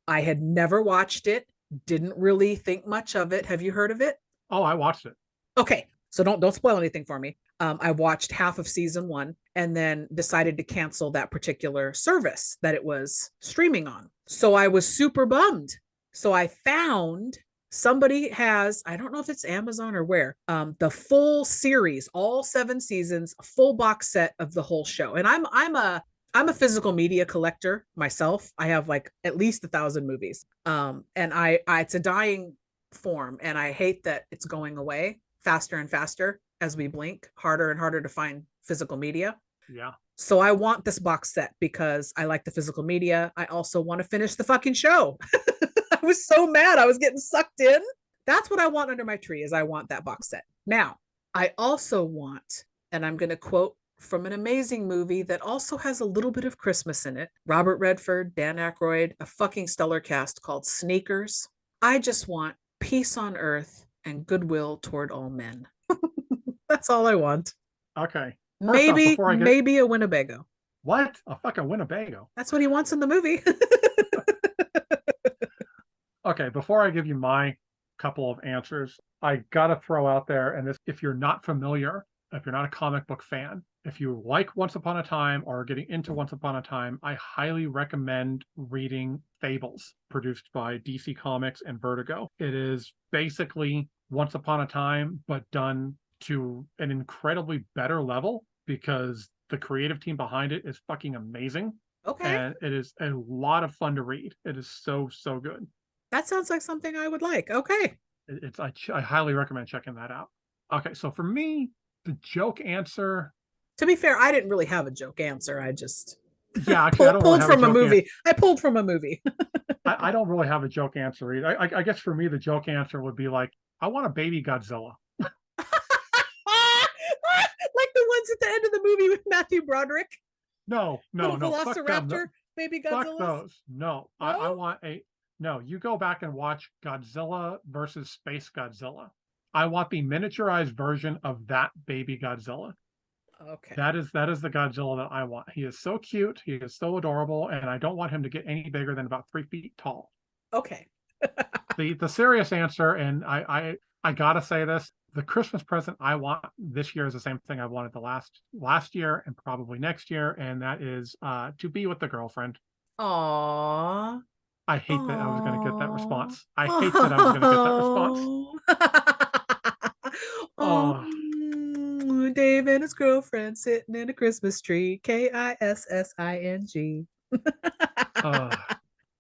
I had never watched it, didn't really think much of it. Have you heard of it? Oh, I watched it. Okay, so don't spoil anything for me. I watched half of season 1 and then decided to cancel that particular service that it was streaming on. So I was super bummed. So I found somebody has, I don't know if it's Amazon or where, the full series, all 7 seasons, a full box set of the whole show. And I'm a physical media collector myself. I have like at least 1,000 movies. And I it's a dying form, and I hate that it's going away faster and faster as we blink, harder and harder to find physical media. Yeah. So I want this box set because I like the physical media. I also want to finish the fucking show. I was so mad. I was getting sucked in. That's what I want under my tree, is I want that box set. Now, I also want, and I'm going to quote from an amazing movie that also has a little bit of Christmas in it. Robert Redford, Dan Aykroyd, a fucking stellar cast called Sneakers. I just want peace on earth and goodwill toward all men. That's all I want. Okay. Maybe a Winnebago. What? A fucking Winnebago? That's what he wants in the movie. Okay, before I give you my couple of answers, I gotta throw out there, and this, if you're not familiar, if you're not a comic book fan, if you like Once Upon a Time or getting into Once Upon a Time, I highly recommend reading Fables, produced by DC Comics and Vertigo. It is basically Once Upon a Time, but done to an incredibly better level, because the creative team behind it is fucking amazing. Okay. And it is a lot of fun to read. It is so good. That sounds like something I would like. Okay. I highly recommend checking that out. Okay, so for me, the joke answer. To be fair, I didn't really have a joke answer. I just pulled from a movie. I pulled from a movie. I don't really have a joke answer either. I guess for me, the joke answer would be like, I want a baby Godzilla. Like the ones at the end of the movie with Matthew Broderick. No. Velociraptor, baby Godzilla. Fuck those. No, I want a. No, you go back and watch Godzilla versus Space Godzilla. I want the miniaturized version of that baby Godzilla. Okay. That is the Godzilla that I want. He is so cute. He is so adorable, and I don't want him to get any bigger than about 3 feet tall. Okay. The serious answer, and I gotta say this: the Christmas present I want this year is the same thing I wanted the last year and probably next year, and that is to be with the girlfriend. Aww. I hate that I was going to get that response. I hate that I was going to get that response. Oh, Dave and his girlfriend sitting in a Christmas tree. KISSING.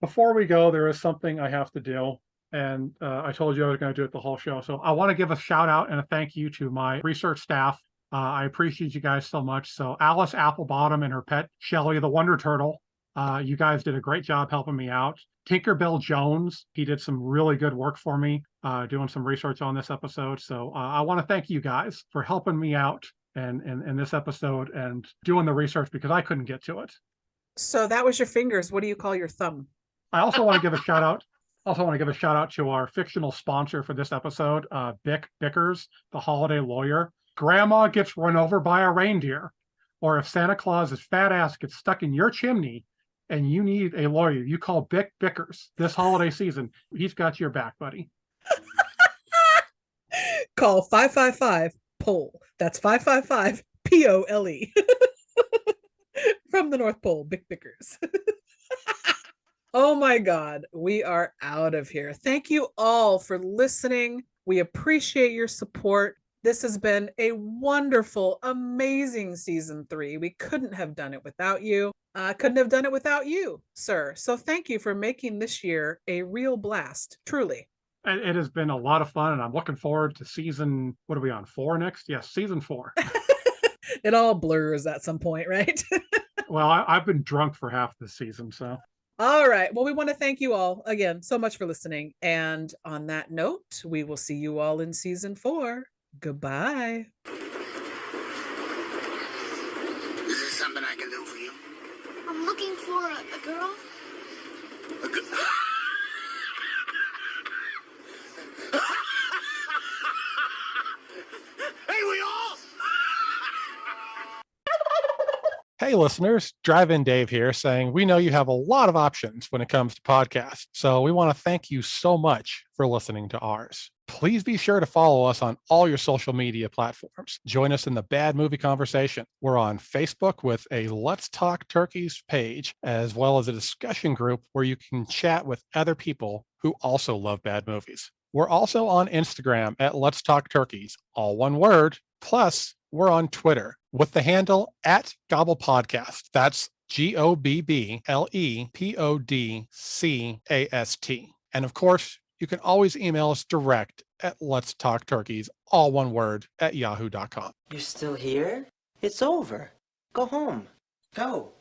Before we go, there is something I have to do. And I told you I was going to do it the whole show. So I want to give a shout out and a thank you to my research staff. I appreciate you guys so much. So Alice Applebottom and her pet, Shelly the Wonder Turtle. You guys did a great job helping me out. Tinkerbell Jones, he did some really good work for me doing some research on this episode. So I want to thank you guys for helping me out in this episode and doing the research because I couldn't get to it. So that was your fingers. What do you call your thumb? I also want to give a shout out. Also want to give a shout out to our fictional sponsor for this episode, Bick Bickers, the holiday lawyer. Grandma gets run over by a reindeer, or if Santa Claus's fat ass gets stuck in your chimney and you need a lawyer, you call Bick Bickers this holiday season. He's got your back, buddy. Call 555-POLE. That's 555 POLE. From the North Pole, Bick Bickers. Oh my God, we are out of here. Thank you all for listening. We appreciate your support. This has been a wonderful, amazing season 3. We couldn't have done it without you. Couldn't have done it without you, sir. So thank you for making this year a real blast, truly. It has been a lot of fun, and I'm looking forward to season, what are we on, 4 next? Yes, season 4. It all blurs at some point, right? Well, I've been drunk for half this season, so. All right. Well, we want to thank you all again so much for listening. And on that note, we will see you all in season 4. Goodbye. Is there something I can do for you? I'm looking for a girl. A good... Hey, we all... Hey listeners, Drive-In Dave here saying we know you have a lot of options when it comes to podcasts, so we want to thank you so much for listening to ours. Please be sure to follow us on all your social media platforms. Join us in the Bad Movie Conversation. We're on Facebook with a Let's Talk Turkeys page, as well as a discussion group where you can chat with other people who also love bad movies. We're also on Instagram at Let's Talk Turkeys, all one word. Plus, we're on Twitter with the handle at Gobble Podcast. That's GOBBLEPODCAST. And of course, you can always email us direct at Let's Talk Turkeys, all one word, at yahoo.com. You're still here? It's over. Go home. Go.